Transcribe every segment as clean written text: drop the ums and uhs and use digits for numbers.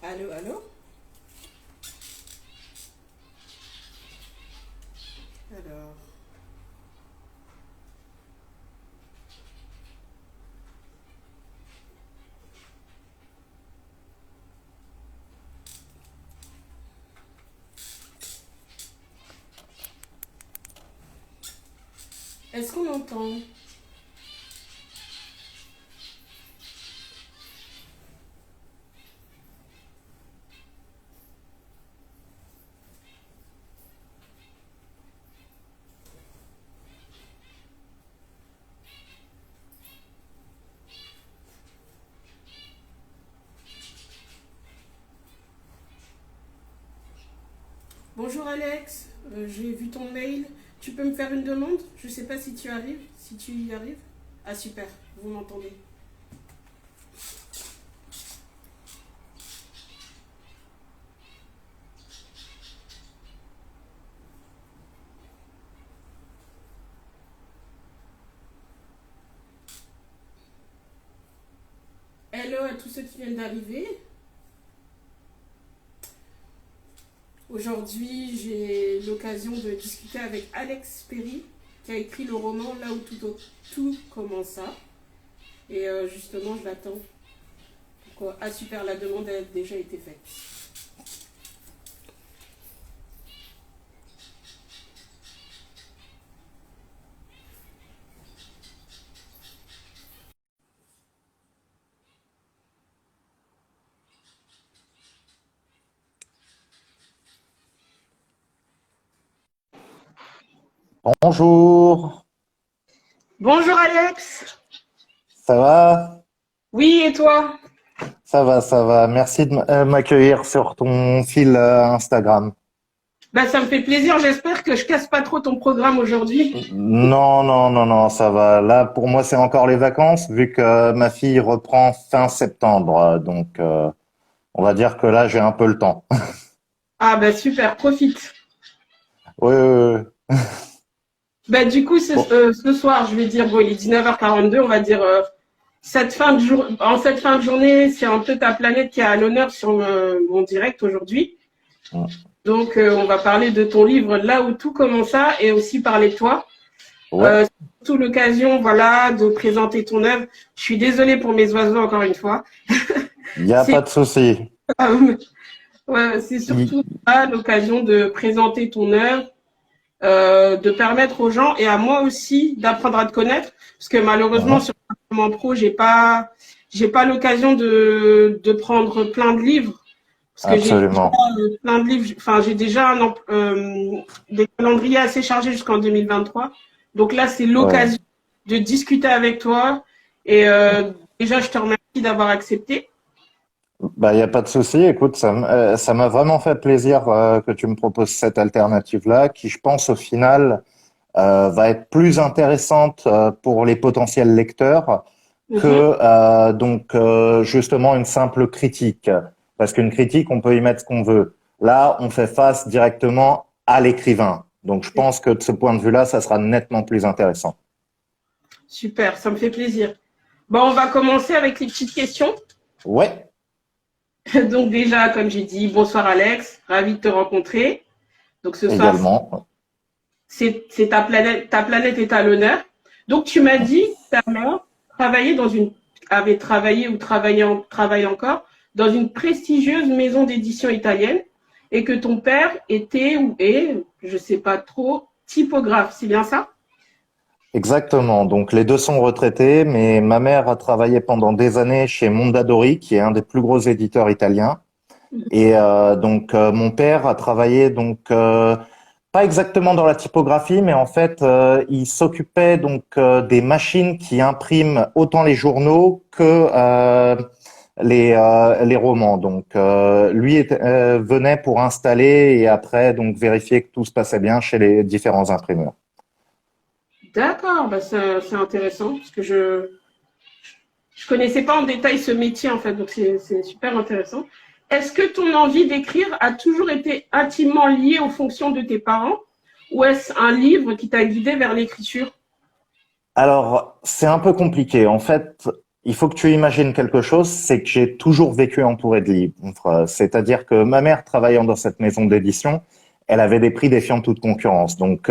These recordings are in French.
Allô, allô? Alors, est-ce qu'on entend? Bonjour Alex, j'ai vu ton mail. Tu peux me faire une demande? Je sais pas si tu arrives, si tu y arrives. Ah super, vous m'entendez. Hello à tous ceux qui viennent d'arriver. Aujourd'hui, j'ai l'occasion de discuter avec Alex Perry, qui a écrit le roman Là où tout commença. Et justement, je l'attends. Pourquoi? Ah super, la demande a déjà été faite. Bonjour, Bonjour Alex. ça va? Oui, et toi? Ça va, ça va. Merci de m'accueillir sur ton fil Instagram. Bah, ça me fait plaisir. J'espère que je casse pas trop ton programme aujourd'hui. Non, non, non, non, ça va. Là, pour moi, c'est encore les vacances, vu que ma fille reprend fin septembre. Donc, on va dire que là, j'ai un peu le temps. Ah, bah, super, profite. Oui, oui, oui. Bah, du coup, Bon, ce soir, je vais dire, bon, il est 19h42, on va dire, en cette fin de journée, c'est un peu ta planète qui est à l'honneur sur mon direct aujourd'hui. Donc, on va parler de ton livre Là où tout commença et aussi parler de toi. ouais, C'est surtout l'occasion, voilà, de présenter ton œuvre. Je suis désolée pour mes oiseaux encore une fois. il n'y a C'est pas de souci. ouais, c'est Il- surtout ça, l'occasion de présenter ton œuvre, de permettre aux gens et à moi aussi d'apprendre à te connaître, parce que malheureusement Mhm, sur mon pro, j'ai pas l'occasion de prendre plein de livres, parce que j'ai absolument. plein de livres, enfin j'ai déjà des calendriers assez chargés jusqu'en 2023. Donc là, c'est Ouais. l'occasion de discuter avec toi et déjà je te remercie d'avoir accepté. Bah, il n'y a pas de souci. Écoute, ça m'a vraiment fait plaisir que tu me proposes cette alternative-là, qui, je pense, au final, va être plus intéressante pour les potentiels lecteurs Mhm. que justement une simple critique. Parce qu'une critique, on peut y mettre ce qu'on veut. Là, on fait face directement à l'écrivain. Donc, je pense que de ce point de vue-là, ça sera nettement plus intéressant. Super, ça me fait plaisir. Bon, on va commencer avec les petites questions. Ouais, Donc déjà, comme j'ai dit, bonsoir Alex, ravi de te rencontrer. Donc ce soir, également. c'est ta planète est à l'honneur. Donc tu m'as dit que ta mère avait travaillé ou travaille encore dans une prestigieuse maison d'édition italienne et que ton père était ou est, je sais pas trop, typographe. C'est bien ça? Exactement. Donc, les deux sont retraités, mais ma mère a travaillé pendant des années chez Mondadori, qui est un des plus gros éditeurs italiens. Et mon père a travaillé pas exactement dans la typographie, mais en fait il s'occupait des machines qui impriment autant les journaux que les romans. Venait pour installer et après donc vérifier que tout se passait bien chez les différents imprimeurs. D'accord, bah c'est intéressant parce que je connaissais pas en détail ce métier en fait, donc c'est super intéressant. Est-ce que ton envie d'écrire a toujours été intimement liée aux fonctions de tes parents ou est-ce un livre qui t'a guidé vers l'écriture? Alors, c'est un peu compliqué. En fait, il faut que tu imagines quelque chose, c'est que j'ai toujours vécu entouré de livres. C'est-à-dire que ma mère, travaillant dans cette maison d'édition, elle avait des prix défiant toute concurrence. Donc,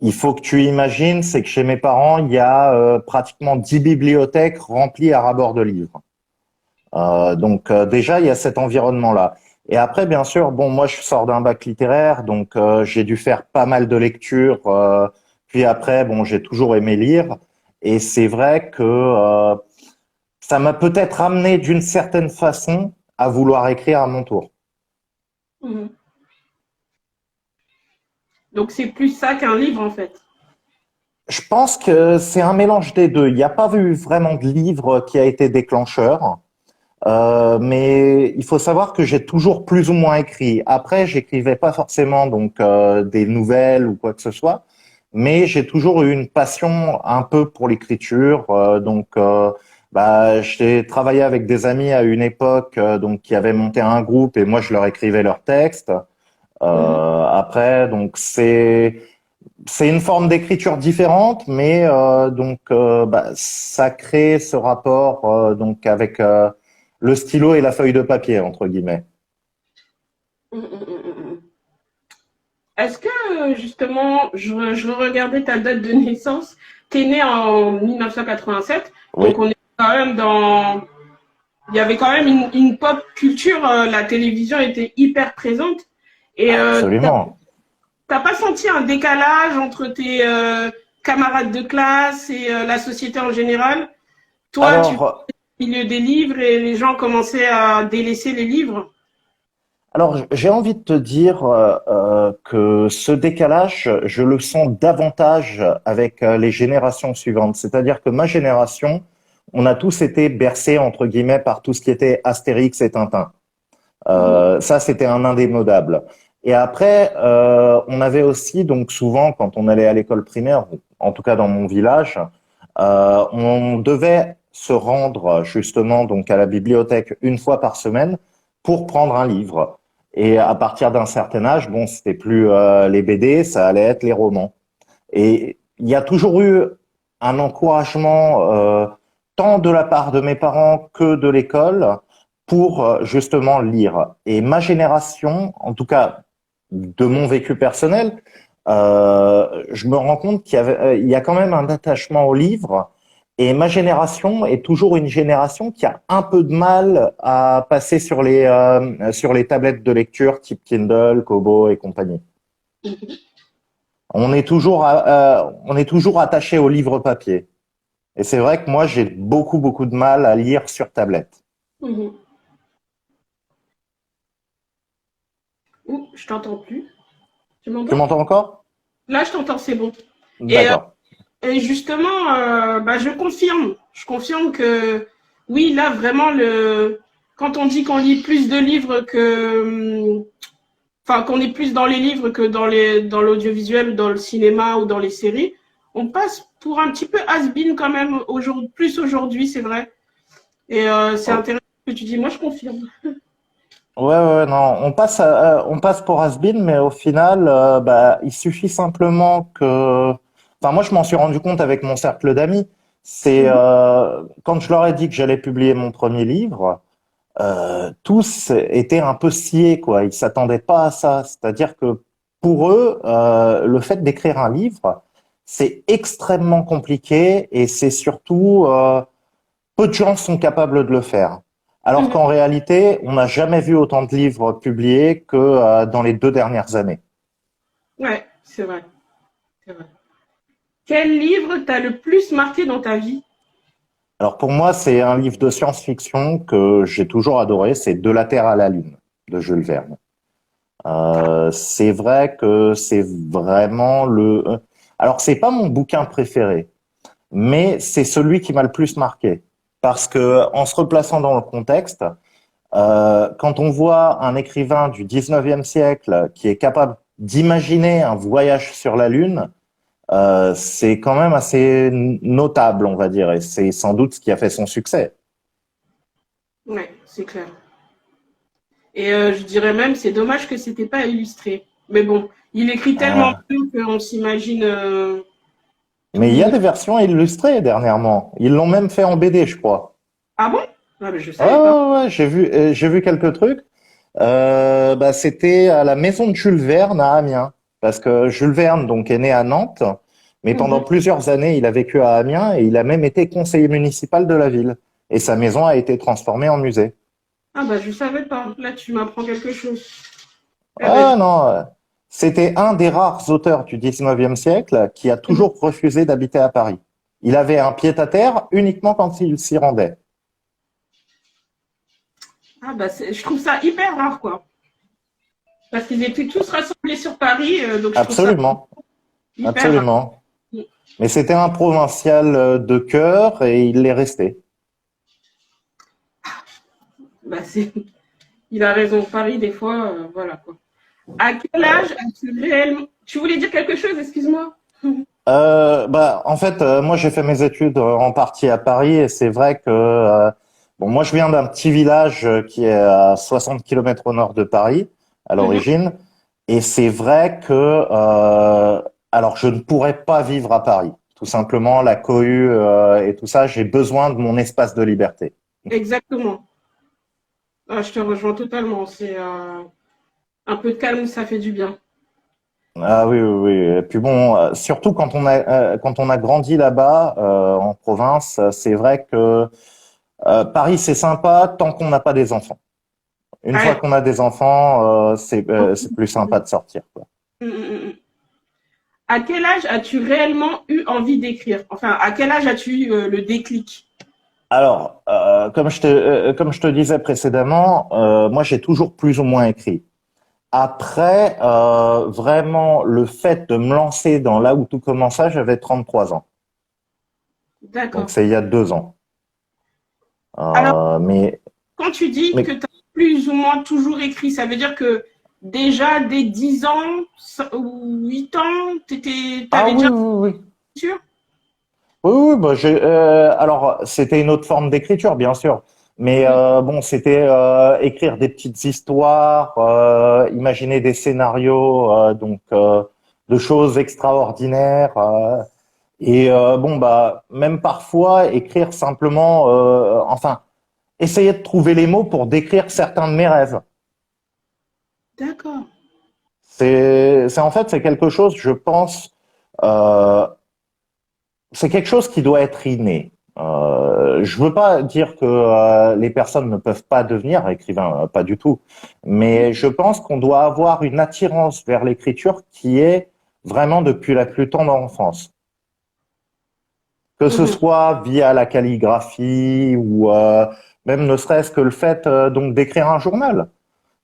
il faut que tu imagines, c'est que chez mes parents, il y a pratiquement 10 bibliothèques remplies à ras-bord de livres. Donc déjà, il y a cet environnement-là. Et après, bien sûr, bon, moi, je sors d'un bac littéraire, donc j'ai dû faire pas mal de lectures. Puis après, bon, j'ai toujours aimé lire. Et c'est vrai que ça m'a peut-être amené d'une certaine façon à vouloir écrire à mon tour. Mhm. Donc c'est plus ça qu'un livre en fait. Je pense que c'est un mélange des deux. Il n'y a pas eu vraiment de livre qui a été déclencheur. Mais il faut savoir que j'ai toujours plus ou moins écrit. Après, j'écrivais pas forcément donc des nouvelles ou quoi que ce soit, mais j'ai toujours eu une passion un peu pour l'écriture. J'ai travaillé avec des amis à une époque donc qui avaient monté un groupe et moi je leur écrivais leurs textes. Mhm. Après, donc c'est une forme d'écriture différente, mais ça crée ce rapport donc avec le stylo et la feuille de papier entre guillemets. Mhm, mhm, mhm. Est-ce que justement, je regardais ta date de naissance, tu es né en 1987, donc Oui, on est quand même dans... Il y avait quand même une pop culture, la télévision était hyper présente. Et absolument. t'as pas senti un décalage entre tes camarades de classe et la société en général? Toi, tu es Alors, au milieu des livres et les gens commençaient à délaisser les livres. alors, j'ai envie de te dire que ce décalage, je le sens davantage avec les générations suivantes. C'est-à-dire que ma génération, on a tous été bercés entre guillemets par tout ce qui était Astérix et Tintin. Mhm. Ça, c'était un indémodable. Et après, on avait aussi, donc souvent, quand on allait à l'école primaire, en tout cas dans mon village, on devait se rendre justement donc à la bibliothèque une fois par semaine pour prendre un livre. Et à partir d'un certain âge, bon, c'était plus les BD, ça allait être les romans. Et il y a toujours eu un encouragement tant de la part de mes parents que de l'école pour justement lire. Et ma génération, en tout cas de mon vécu personnel, je me rends compte il y a quand même un attachement au livre. Et ma génération est toujours une génération qui a un peu de mal à passer sur les tablettes de lecture type Kindle, Kobo et compagnie. On est toujours attaché au livre papier. Et c'est vrai que moi, j'ai beaucoup, beaucoup de mal à lire sur tablette. Mhm. Ouh, je t'entends plus. Tu Tu m'entends? m'entends encore? Là, je t'entends, c'est bon. Et, D'accord. et justement, bah, je confirme. Je confirme que oui, là, vraiment, quand on dit qu'on lit plus de livres enfin, qu'on est plus dans les livres que dans l'audiovisuel, dans le cinéma ou dans les séries, on passe pour un petit peu has-been quand même, plus aujourd'hui, c'est vrai. Et c'est Oh. intéressant ce que tu dis. Moi, je confirme. Ouais, non, on passe pour has-been, mais au final, il suffit simplement que, enfin, moi, je m'en suis rendu compte avec mon cercle d'amis. C'est Mhm. quand je leur ai dit que j'allais publier mon premier livre, tous étaient un peu sciés, quoi. Ils s'attendaient pas à ça. C'est-à-dire que pour eux, le fait d'écrire un livre, c'est extrêmement compliqué et c'est surtout peu de gens sont capables de le faire. Alors Mhm. qu'en réalité, on n'a jamais vu autant de livres publiés que dans les 2 dernières années. Ouais, c'est vrai. C'est vrai. Quel livre t'a le plus marqué dans ta vie? Alors pour moi, c'est un livre de science-fiction que j'ai toujours adoré, c'est De la Terre à la Lune de Jules Verne. C'est vrai que c'est vraiment Alors c'est pas mon bouquin préféré, mais c'est celui qui m'a le plus marqué parce que en se replaçant dans le contexte, quand on voit un écrivain du 19e siècle qui est capable d'imaginer un voyage sur la Lune, c'est quand même assez notable, on va dire, et c'est sans doute ce qui a fait son succès. Ouais, c'est clair. Et je dirais même, c'est dommage que c'était pas illustré. Mais bon, il écrit tellement Euh, bien qu'on s'imagine. Mais il y a des versions illustrées dernièrement. Ils l'ont même fait en BD, je crois. Ah bon? Ah, mais je Ouais, savais pas. ouais, ouais, j'ai vu quelques trucs. Bah, c'était à la maison de Jules Verne à Amiens. Parce que Jules Verne, donc, est né à Nantes, mais pendant Mhm. plusieurs années, il a vécu à Amiens et il a même été conseiller municipal de la ville. Et sa maison a été transformée en musée. Ah bah je savais pas. Là, tu m'apprends quelque chose. Eh ben, Ah non, c'était un des rares auteurs du 19e siècle qui a mhm. toujours refusé d'habiter à Paris. Il avait un pied-à-terre uniquement quand il s'y rendait. Ah bah je trouve ça hyper rare, quoi. Parce qu'ils étaient tous rassemblés sur Paris, donc je trouve ça Absolument, hyper rare. absolument. Mais c'était un provincial de cœur et il l'est resté. Bah, il a raison. Paris, des fois, voilà, quoi. À quel âge as-tu réellement... Tu voulais dire quelque chose, excuse-moi. Bah, en fait, moi j'ai fait mes études en partie à Paris et c'est vrai que bon, moi je viens d'un petit village qui est à 60 kilomètres au nord de Paris à Mhm. l'origine et c'est vrai que alors je ne pourrais pas vivre à Paris. Tout simplement la cohue et tout ça, j'ai besoin de mon espace de liberté. Exactement. Ah, je te rejoins totalement. C'est un peu de calme, ça fait du bien. Ah oui, oui, oui. Et puis bon, surtout quand on a grandi là-bas en province, c'est vrai que Paris c'est sympa tant qu'on n'a pas des enfants. Une fois Ouais. qu'on a des enfants, c'est plus sympa de sortir, quoi. Mm, mm, mm. À quel âge as-tu réellement eu envie d'écrire? Enfin, à quel âge as-tu eu le déclic? Alors, comme je te disais précédemment, moi j'ai toujours plus ou moins écrit. Après, vraiment, le fait de me lancer dans là où tout commença, j'avais 33 ans. Donc D'accord. c'est il y a 2 ans. Alors, Euh, mais, quand tu dis que mais tu as plus ou moins toujours écrit, ça veut dire que déjà dès 10 ans ou 8 ans, tu ah avais oui, déjà oui, oui. l'écriture? Oui, oui, bah, alors c'était une autre forme d'écriture, bien sûr, mais Mhm. bon, c'était écrire des petites histoires, imaginer des scénarios, de choses extraordinaires, et bon, bah, même parfois écrire simplement, enfin, essayer de trouver les mots pour décrire certains de mes rêves. D'accord. C'est en fait, c'est quelque chose, je pense. Euh, c'est quelque chose qui doit être inné. Je veux pas dire que les personnes ne peuvent pas devenir écrivains, pas du tout. Mais je pense qu'on doit avoir une attirance vers l'écriture qui est vraiment depuis la plus tendre enfance. Que ce Mhm. soit via la calligraphie ou même ne serait-ce que le fait donc d'écrire un journal.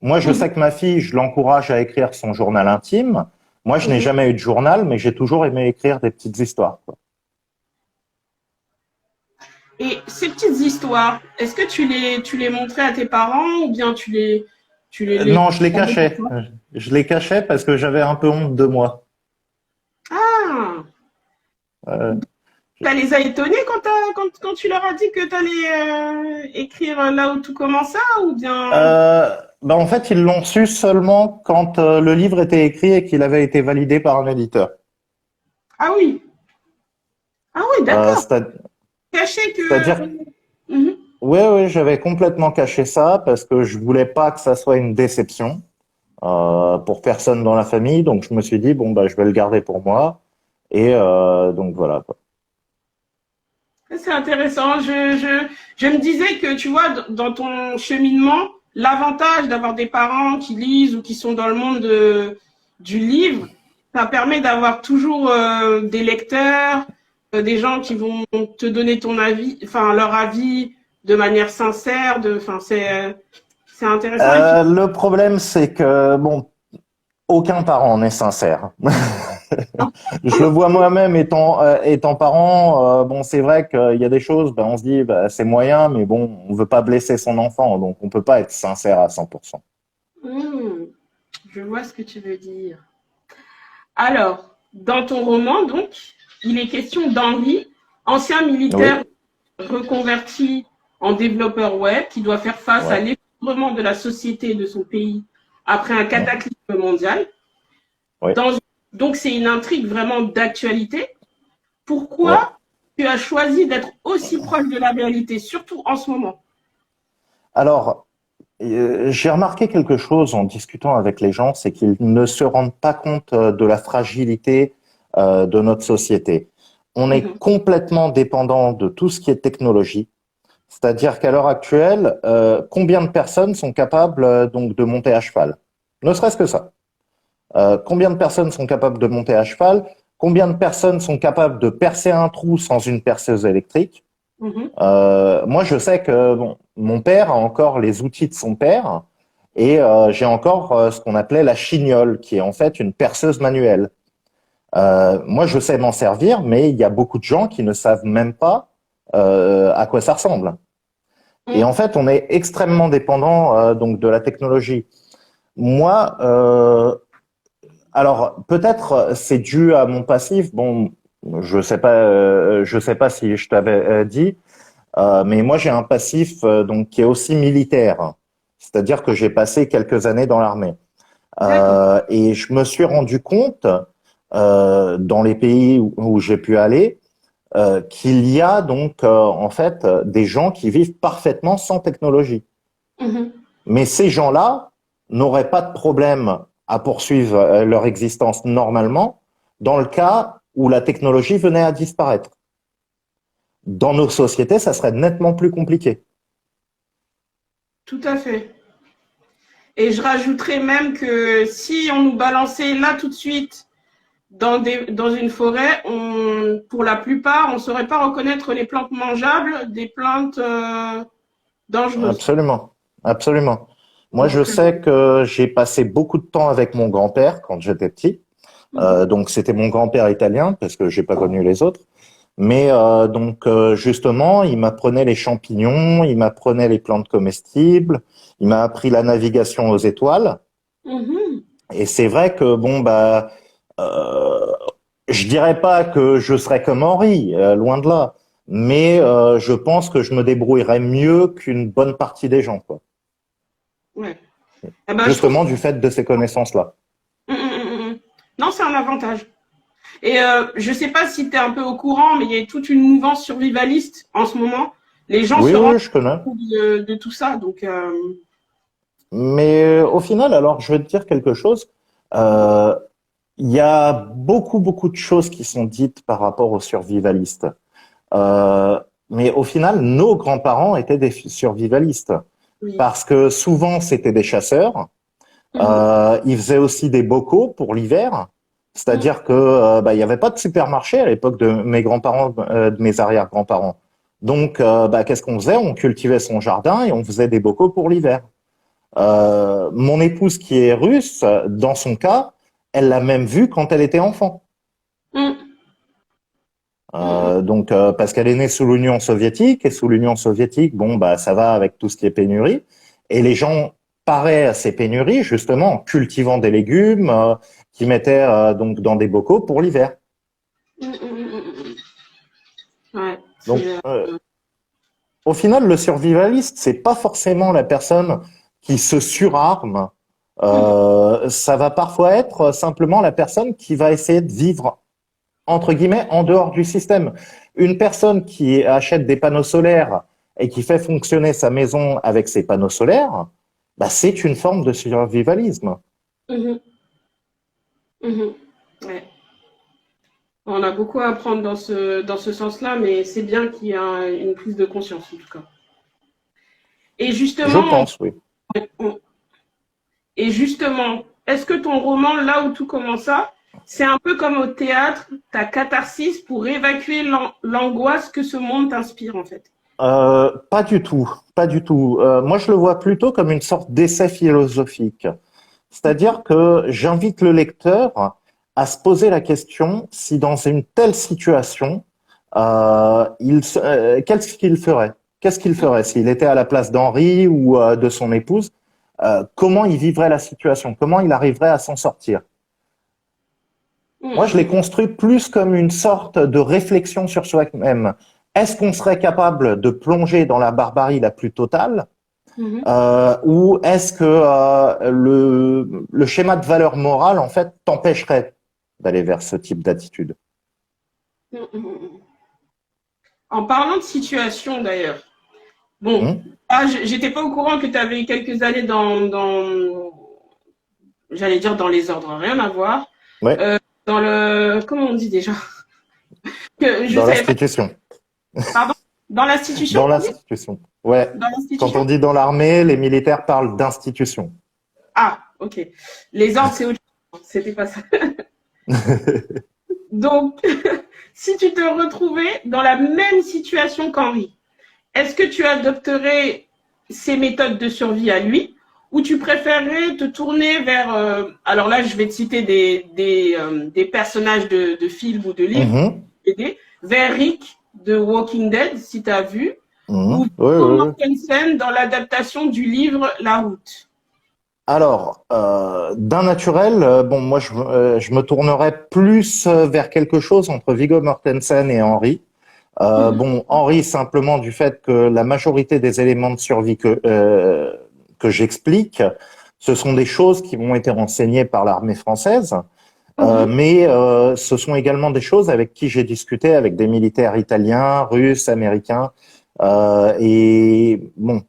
Moi, je Mhm. sais que ma fille, je l'encourage à écrire son journal intime. Moi, je n'ai Mhm. jamais eu de journal, mais j'ai toujours aimé écrire des petites histoires, quoi. Et ces petites histoires, est-ce que tu les montrais à tes parents ou bien les Non, je les gardais pour cachais. toi? Je les cachais parce que j'avais un peu honte de moi. Ah, Euh, ça les a étonnés quand tu leur as dit que tu allais écrire là où tout commença ou bien... en fait, ils l'ont su seulement quand le livre était écrit et qu'il avait été validé par un éditeur. Ah oui, ah oui, Euh, d'accord. c'est- Caché que... C'est-à-dire, Mhm. ouais, j'avais complètement caché ça parce que je voulais pas que ça soit une déception pour personne dans la famille. Donc, je me suis dit, bon, bah, je vais le garder pour moi. Et donc, voilà, quoi. C'est intéressant. Je me disais que, tu vois, dans ton cheminement, l'avantage d'avoir des parents qui lisent ou qui sont dans le monde du livre, ça permet d'avoir toujours des lecteurs, des gens qui vont te donner ton avis, enfin leur avis de manière sincère. Enfin, c'est intéressant. Et puis, Le problème, c'est que, bon, aucun parent n'est sincère. Je le vois moi-même étant parent. Bon, c'est vrai qu'il y a des choses, ben, on se dit, ben, c'est moyen, mais bon, on veut pas blesser son enfant, donc on peut pas être sincère à 100%. je vois ce que tu veux dire. Alors, dans ton roman, donc, il est question d'Henri, ancien militaire Oui, reconverti en développeur web qui doit faire face à ouais, l'effondrement de la société de son pays après un mm, cataclysme mondial. oui. Dans, donc, c'est une intrigue vraiment d'actualité. Ouais. Pourquoi tu as choisi d'être aussi proche de la réalité, surtout en ce moment? Alors, j'ai remarqué quelque chose en discutant avec les gens, c'est qu'ils ne se rendent pas compte de la fragilité de notre société. On est Mhm, complètement dépendant de tout ce qui est technologie. C'est-à-dire qu'à l'heure actuelle, combien de personnes sont capables donc de monter à cheval? Ne serait-ce que ça. Combien de personnes sont capables de monter à cheval? Combien de personnes sont capables de percer un trou sans une perceuse électrique? mhm, Moi, je sais que bon, mon père a encore les outils de son père et j'ai encore ce qu'on appelait la chignole, qui est en fait une perceuse manuelle. Moi, je sais m'en servir, mais il y a beaucoup de gens qui ne savent même pas à quoi ça ressemble. Et mhm. en fait, on est extrêmement dépendant donc de la technologie. Moi, alors peut-être c'est dû à mon passif. Bon, je sais pas si je t'avais dit. Mais moi, j'ai un passif donc qui est aussi militaire, c'est-à-dire que j'ai passé quelques années dans l'armée. D'accord. Et je me suis rendu compte dans les pays où j'ai pu aller qu'il y a donc en fait des gens qui vivent parfaitement sans technologie. Mhm. Mais ces gens-là n'auraient pas de problème à poursuivre leur existence normalement dans le cas où la technologie venait à disparaître. Dans nos sociétés, ça serait nettement plus compliqué. Tout à fait. Et je rajouterais même que si on nous balançait là tout de suite dans une forêt, pour la plupart, on ne saurait pas reconnaître les plantes mangeables des plantes dangereuses. Absolument, absolument. Moi, je Donc, sais que j'ai passé beaucoup de temps avec mon grand-père quand j'étais petit. mhm, Donc, c'était mon grand-père italien parce que j'ai pas connu les autres. Mais donc, justement, il m'apprenait les champignons, il m'apprenait les plantes comestibles, il m'a appris la navigation aux étoiles. mhm. Et c'est vrai que bon, bah, euh, je dirais pas que je serais comme Henri, loin de là. Mais je pense que je me débrouillerais mieux qu'une bonne partie des gens, quoi. Ouais. Eh ben, je trouve. Justement du fait de ces connaissances-là. Non, c'est un avantage. Et je ne sais pas si tu es un peu au courant, mais il y a toute une mouvance survivaliste en ce moment. Les gens Oui, se rendent oui, je connais. compte de tout ça. Donc, Mais au final, alors, je vais te dire quelque chose. Euh, Il y a beaucoup, beaucoup de choses qui sont dites par rapport aux survivalistes. Euh, mais au final, nos grands-parents étaient des survivalistes oui. parce que souvent, c'était des chasseurs. Mhm, Ils faisaient aussi des bocaux pour l'hiver. mhm, C'est-à-dire que bah, il n'y avait pas de supermarché à l'époque de mes grands-parents, de mes arrière-grands-parents. Donc, bah, qu'est-ce qu'on faisait? On cultivait son jardin et on faisait des bocaux pour l'hiver. Mon épouse qui est russe, dans son cas, elle l'a même vu quand elle était enfant. mhm, mhm, Donc parce qu'elle est née sous l'Union soviétique et sous l'Union soviétique, bon bah ça va avec tout ce qui est pénurie. Et les gens paraient à ces pénuries justement en cultivant des légumes qui mettaient donc dans des bocaux pour l'hiver. mhm, mhm. Ouais, Donc c'est. au final, le survivaliste, c'est pas forcément la personne qui se surarme. Mhm, Ça va parfois être simplement la personne qui va essayer de vivre entre guillemets en dehors du système. Une personne qui achète des panneaux solaires et qui fait fonctionner sa maison avec ses panneaux solaires, bah, c'est une forme de survivalisme. mhm, mhm. Ouais. On a beaucoup à apprendre dans ce sens-là, mais c'est bien qu'il y ait une prise de conscience, en tout cas. Et Je justement, pense, oui. on- Et justement, est-ce que ton roman, là où tout commença, c'est un peu comme au théâtre, ta catharsis pour évacuer l'angoisse que ce monde t'inspire, en fait? Pas du tout, pas du tout. Moi, je le vois plutôt comme une sorte d'essai philosophique. C'est-à-dire que j'invite le lecteur à se poser la question si dans une telle situation, qu'est-ce qu'il ferait? Qu'est-ce qu'il ferait s'il était à la place d'Henri ou de son épouse? Comment il vivrait la situation? Comment il arriverait à s'en sortir? Moi, je l'ai Mhm, construit plus comme une sorte de réflexion sur soi-même. Est-ce qu'on serait capable de plonger dans la barbarie la plus totale mhm, ou est-ce que le schéma de valeur morale, en fait, t'empêcherait d'aller vers ce type d'attitude? En parlant de situation d'ailleurs, bon, Hmm. j'étais pas au courant que tu avais quelques années j'allais dire dans les ordres, rien à voir. Ouais, Dans le, comment on dit déjà? Que je dans savais pas, l'institution. pardon, dans l'institution, Dans on dit? l'institution. Ouais. Dans Quand on l'institution? dit dans l'armée, les militaires parlent d'institution. Ah, ok. Les ordres, c'est autre chose. C'était pas ça. Donc, si tu te retrouvais dans la même situation qu'Henri, est-ce que tu adopterais ses méthodes de survie à lui ou tu préférerais te tourner vers... alors là, je vais te citer des personnages de films ou de livres, Mhm. vers Rick de Walking Dead, si tu as vu, ou Mhm. Oui, Viggo oui, oui. Mortensen dans l'adaptation du livre La Route. Alors, d'un naturel, bon, moi, je me tournerais plus vers quelque chose entre Viggo Mortensen et Henry. Bon, Henry, simplement du fait que la majorité des éléments de survie que j'explique, ce sont des choses qui m'ont été renseignées par l'armée française, Mhm. mais ce sont également des choses avec qui j'ai discuté avec des militaires italiens, russes, américains, et bon,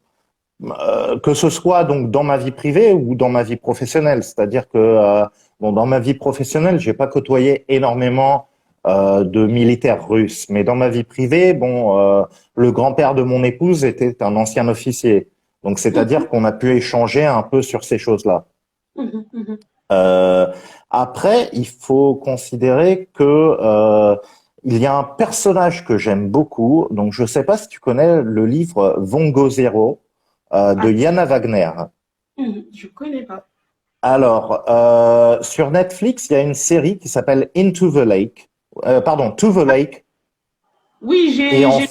que ce soit donc dans ma vie privée ou dans ma vie professionnelle. C'est-à-dire que bon, dans ma vie professionnelle, j'ai pas côtoyé énormément de militaires russes, mais dans ma vie privée, bon, le grand-père de mon épouse était un ancien officier. Donc, c'est-à-dire qu'on a pu échanger un peu sur ces choses-là. Mhm. Mhm. Euh, Après, il faut considérer que il y a un personnage que j'aime beaucoup. Donc, je sais pas si tu connais le livre Vongo Zero de Ah, Jana Wagner. je connais pas. Alors, sur Netflix, il y a une série qui s'appelle Into the Lake. Pardon, To the Lake. Oui, Et j'ai vu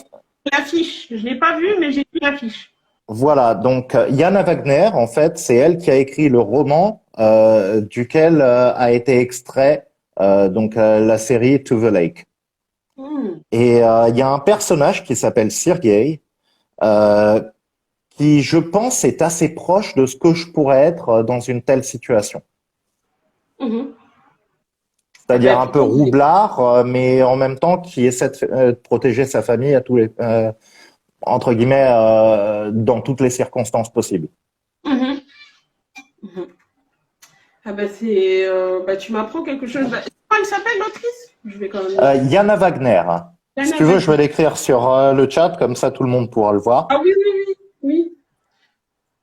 l'affiche. Je l'ai pas vue, mais j'ai vu l'affiche. voilà, donc Jana Wagner, en fait, c'est elle qui a écrit le roman duquel a été extrait donc la série To the Lake. Hmm. Et il y a un personnage qui s'appelle Sergei, euh, qui, je pense, est assez proche de ce que je pourrais être dans une telle situation. Mhm. Ah C'est-à-dire ben, un peu roublard, mais en même temps qui essaie de protéger sa famille à tous les, entre guillemets, dans toutes les circonstances possibles. mhm. Mhm. Ah ben bah, tu m'apprends quelque chose. Bah, comment elle s'appelle l'autrice? Je vais quand même l'écrire. Jana Wagner. Si Diana tu veux, je Wagner. vais l'écrire sur le chat, comme ça tout le monde pourra le voir. Ah oui, oui, oui, oui.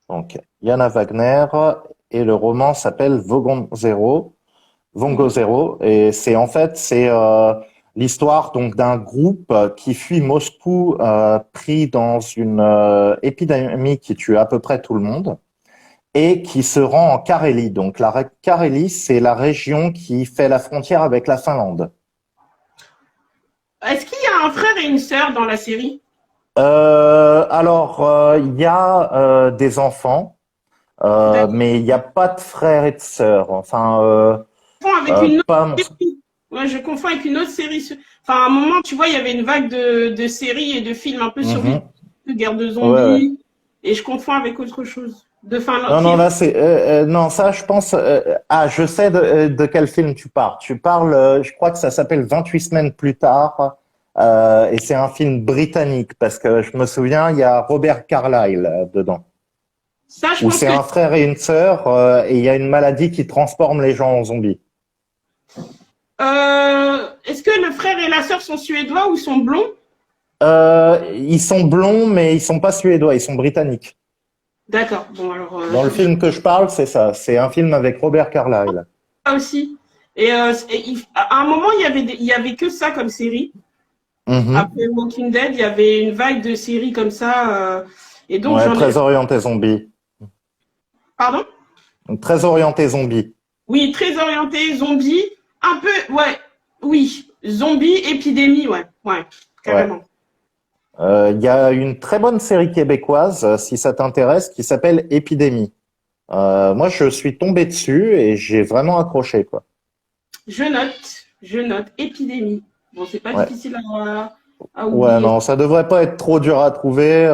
Donc, Jana Wagner, et le roman s'appelle Vongo Mhm. Zero, et c'est en fait c'est l'histoire donc d'un groupe qui fuit Moscou pris dans une épidémie qui tue à peu près tout le monde et qui se rend en Carélie. Donc Carélie, c'est la région qui fait la frontière avec la Finlande. Est-ce qu'il y a un frère et une sœur dans la série? Alors, il y a des enfants, D'accord. mais il n'y a pas de frères et de sœurs. Enfin, Je confonds avec une autre pas. Mon- série. Ouais, je confonds avec une autre série. Enfin, à un moment, tu vois, il y avait une vague de séries et de films un peu survivants, Mhm. de guerre de Ouais, ouais. zombies, et je confonds avec autre chose. De Finlande, Non, qui non, est... là c'est non ça je pense je sais de quel film tu parles. Tu parles je crois que ça s'appelle 28 semaines plus tard et c'est un film britannique parce que je me souviens il y a Robert Carlyle dedans Ça, je où pense c'est que... un frère et une sœur et il y a une maladie qui transforme les gens en zombies. Est-ce que le frère et la sœur sont suédois ou sont blonds? Ils sont blonds mais ils sont pas suédois, ils sont britanniques. D'accord. Bon, alors, Dans le je film que je parle, c'est ça, c'est un film avec Robert Carlyle. ça aussi. À un moment, il y avait que ça comme série. Mhm. Après Walking Dead, il y avait une vague de séries comme ça. Et donc, Ouais, j'en ai... très orienté zombie. Pardon? Très orienté zombie. Oui, très orienté, zombie. Un peu, ouais, oui. Zombie, épidémie, ouais, ouais, Ouais. carrément. Il y a une très bonne série québécoise, si ça t'intéresse, qui s'appelle Épidémie. Moi, je suis tombé dessus et j'ai vraiment accroché, quoi. Je note, épidémie. Bon, c'est pas Ouais. difficile à Ouais, oublier. non, ça devrait pas être trop dur à trouver.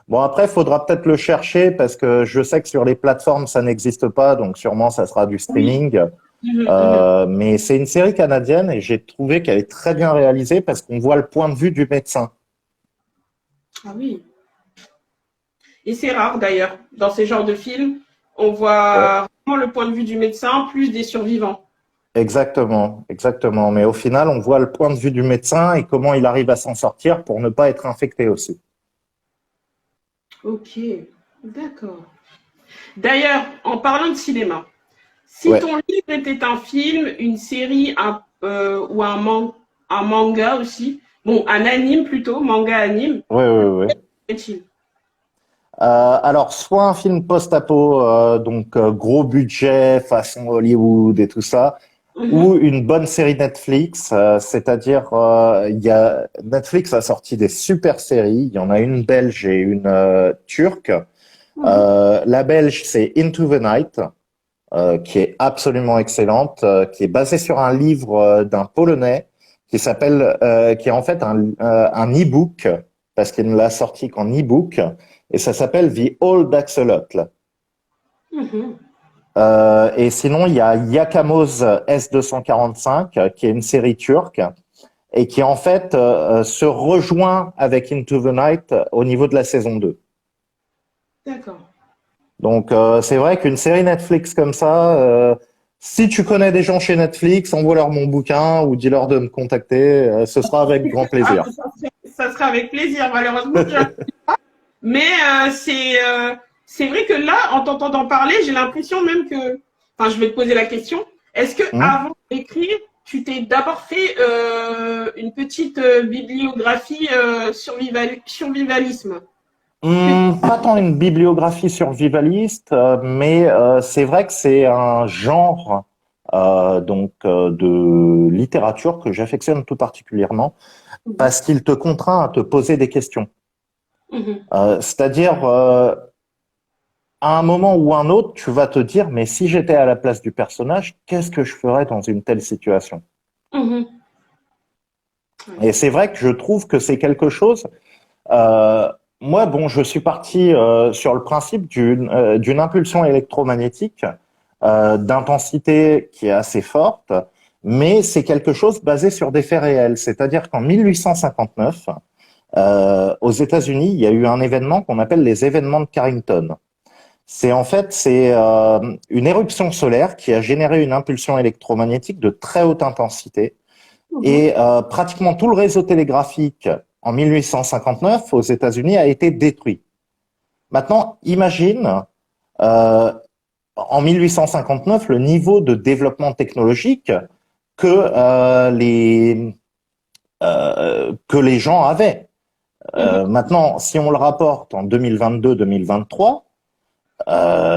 Bon, après, il faudra peut-être le chercher parce que je sais que sur les plateformes, ça n'existe pas, donc sûrement ça sera du Oui, streaming. Mhm, mhm. Mais c'est une série canadienne et j'ai trouvé qu'elle est très bien réalisée parce qu'on voit le point de vue du médecin. Ah oui. Et c'est rare d'ailleurs, dans ces genres de films, on Ouais. voit vraiment le point de vue du médecin plus des survivants. Exactement, exactement. Mais au final, on voit le point de vue du médecin et comment il arrive à s'en sortir pour ne pas être infecté aussi. Ok, d'accord. D'ailleurs, en parlant de cinéma, si Ouais, ton livre était un film, une série ou un manga aussi, bon, un anime plutôt, manga anime, ouais, ouais, ouais. est-il? Alors, soit un film post-apo, donc gros budget, façon Hollywood et tout ça, ou Mhm, une bonne série Netflix, c'est-à-dire il y a Netflix a sorti des super séries. Il y en a une belge et une turque. mhm, La belge, c'est Into the Night, qui est absolument excellente, qui est basée sur un livre d'un Polonais qui est en fait un e-book, parce qu'il ne l'a sorti qu'en e-book, et ça s'appelle The Old Axolotl. mhm. Et sinon, il y a Yakamo's S245, qui est une série turque, et qui en fait se rejoint avec Into the Night au niveau de la saison 2. D'accord. Donc c'est vrai qu'une série Netflix comme ça, si tu connais des gens chez Netflix, envoie-leur mon bouquin ou dis-leur de me contacter, ce sera avec grand Ah, plaisir. ça serait avec plaisir, malheureusement. Mais c'est vrai que là, en t'entendant parler, j'ai l'impression même que, enfin, je vais te poser la question, est-ce que Hmm. avant d'écrire, tu t'es d'abord fait une petite bibliographie survivalisme? Pas tant une bibliographie survivaliste, mais c'est vrai que c'est un genre de littérature que j'affectionne tout particulièrement Mhm, parce qu'il te contraint à te poser des questions. mhm, C'est-à-dire, à un moment ou un autre, tu vas te dire, mais si j'étais à la place du personnage, qu'est-ce que je ferais dans une telle situation? mhm. Et Ouais. c'est vrai que je trouve que c'est quelque chose. Euh, Moi, bon, je suis parti sur le principe d'une impulsion électromagnétique d'intensité qui est assez forte, mais c'est quelque chose basé sur des faits réels. C'est-à-dire qu'en 1859, aux États-Unis, il y a eu un événement qu'on appelle les événements de Carrington. C'est une éruption solaire qui a généré une impulsion électromagnétique de très haute intensité Mhm. et pratiquement tout le réseau télégraphique en 1859 aux États-Unis a été détruit. Maintenant, imagine euh, en 1859 le niveau de développement technologique que que les gens avaient. Mhm. Maintenant, si on le rapporte en 2022-2023,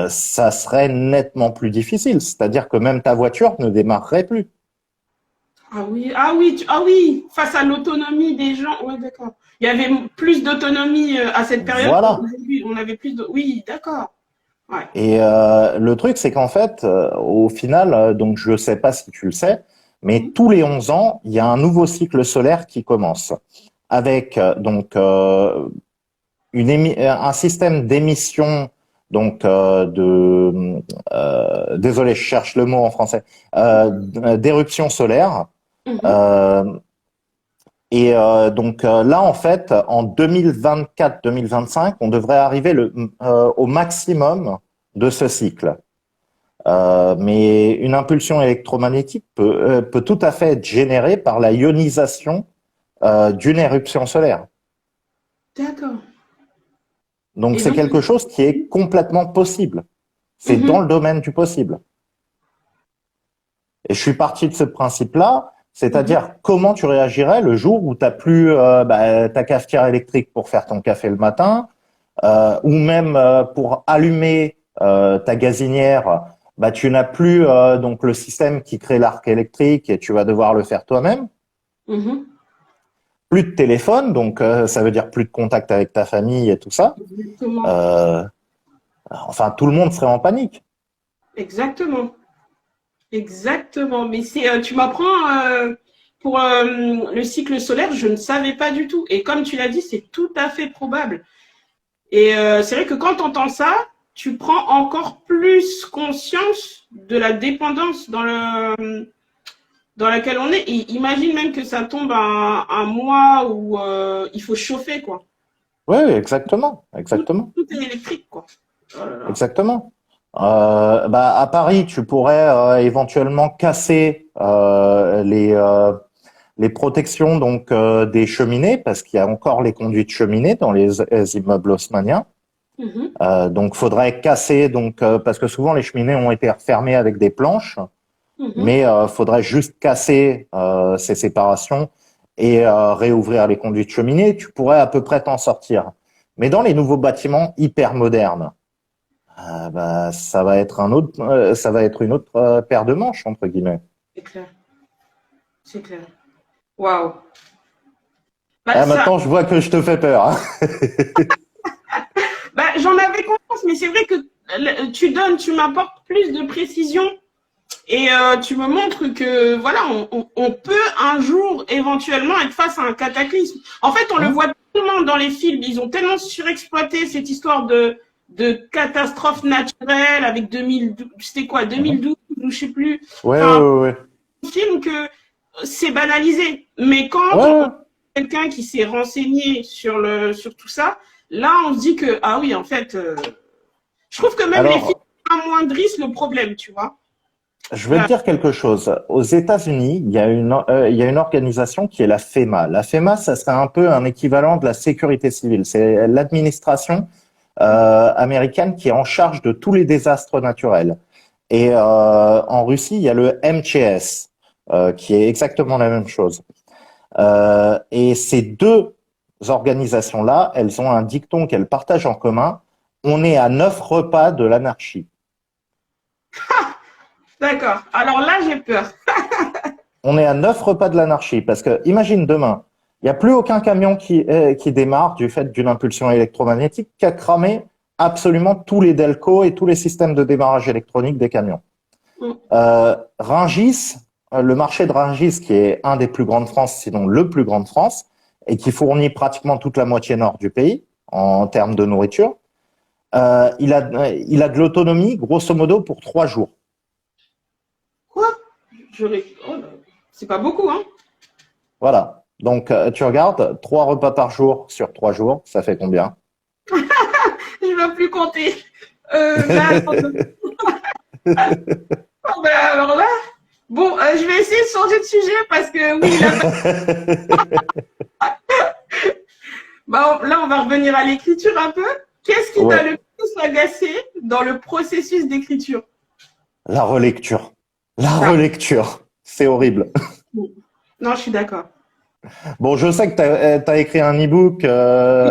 ça serait nettement plus difficile. C'est-à-dire que même ta voiture ne démarrerait plus. Ah oui, ah oui, ah oui, face à l'autonomie des gens, ouais, d'accord. Il y avait plus d'autonomie à cette période Voilà. qu'aujourd'hui. On avait plus de, oui, d'accord. Ouais. Et le truc, c'est qu'en fait, au final, donc je ne sais pas si tu le sais, mais Mhm. tous les 11 ans, il y a un nouveau cycle solaire qui commence avec un système d'émission désolé, je cherche le mot en français, d'éruption solaire. Mhm. Euh, Là, en fait, en 2024-2025, on devrait arriver au maximum de ce cycle. Mais une impulsion électromagnétique peut tout à fait être générée par la ionisation d'une éruption solaire. D'accord. Donc Et c'est donc, quelque chose qui est complètement possible. C'est dans mhm, le domaine du possible. Et je suis parti de ce principe-là, mhm, c'est-à-dire comment tu réagirais le jour où tu n'as plus ta cafetière électrique pour faire ton café le matin, ou même pour allumer ta gazinière, bah, tu n'as plus donc le système qui crée l'arc électrique et tu vas devoir le faire toi-même. mhm. Plus de téléphone, donc ça veut dire plus de contact avec ta famille et tout ça. Exactement. Euh, enfin, tout le monde serait en panique. Exactement. Exactement. Mais c'est, tu m'apprends pour le cycle solaire, je ne savais pas du tout. Et comme tu l'as dit, c'est tout à fait probable. Et c'est vrai que quand on entend ça, tu prends encore plus conscience de la dépendance dans laquelle on est. Et imagine même que ça tombe un mois où il faut chauffer, quoi. Oui, exactement, exactement, Tout est électrique, quoi. Oh là là. exactement. Bah, à Paris, tu pourrais éventuellement casser les protections donc des cheminées parce qu'il y a encore les conduits de cheminée dans les immeubles haussmanniens. Mhm. Donc, faudrait casser donc parce que souvent les cheminées ont été refermées avec des planches, Mhm. mais faudrait juste casser ces séparations et réouvrir les conduits de cheminée. Tu pourrais à peu près t'en sortir. Mais dans les nouveaux bâtiments hyper modernes, bah, ça va être une autre paire de manches entre guillemets. C'est clair. C'est clair. Waouh. Bah, Ah, ça, maintenant, je vois que je te fais peur, hein. bah, j'en avais conscience, mais c'est vrai que tu m'apportes plus de précision et tu me montres que voilà, on peut un jour éventuellement être face à un cataclysme. En fait, on le voit tellement dans les films, ils ont tellement surexploité cette histoire de catastrophe naturelle avec 2012, c'était quoi, Mhm. 2012 ou je sais plus. Ouais, Enfin, ouais, ouais, un film que c'est banalisé. Mais ouais. quand on Ouais. quelqu'un qui s'est renseigné sur tout ça, là, on se dit que, ah oui, en fait, je trouve que même les films Alors, amoindrissent le problème, tu vois. je vais te dire quelque chose. Aux États-Unis, il y a une organisation qui est la FEMA. La FEMA, ça serait un peu un équivalent de la sécurité civile. C'est l'administration américaine qui est en charge de tous les désastres naturels. Et en Russie, il y a le MCS, qui est exactement la même chose. Et ces deux organisations-là, elles ont un dicton qu'elles partagent en commun. On est à 9 repas de l'anarchie. D'accord. Alors là, j'ai peur. On est à 9 repas de l'anarchie parce que imagine demain, il n'y a plus aucun camion qui démarre du fait d'une impulsion électromagnétique qui a cramé absolument tous les delcos et tous les systèmes de démarrage électronique des camions. Mm. Rungis, le marché de Rungis, qui est un des plus grands de France, sinon le plus grand de France, et qui fournit pratiquement toute la moitié nord du pays en termes de nourriture, il a de l'autonomie, grosso modo, pour 3 jours. Quoi? Oh, c'est pas beaucoup, hein? Voilà. Donc, tu regardes, 3 repas par jour sur 3 jours, ça fait combien? Je ne veux plus compter. Oh, ben, alors là, bon, je vais essayer de changer de sujet parce que oui, là, là, on va revenir à l'écriture un peu. Qu'est-ce qui t'a Ouais, le plus agacé dans le processus d'écriture? la relecture. La Ah, relecture. C'est horrible. non, je suis d'accord. Bon, je sais que tu as écrit un e-book,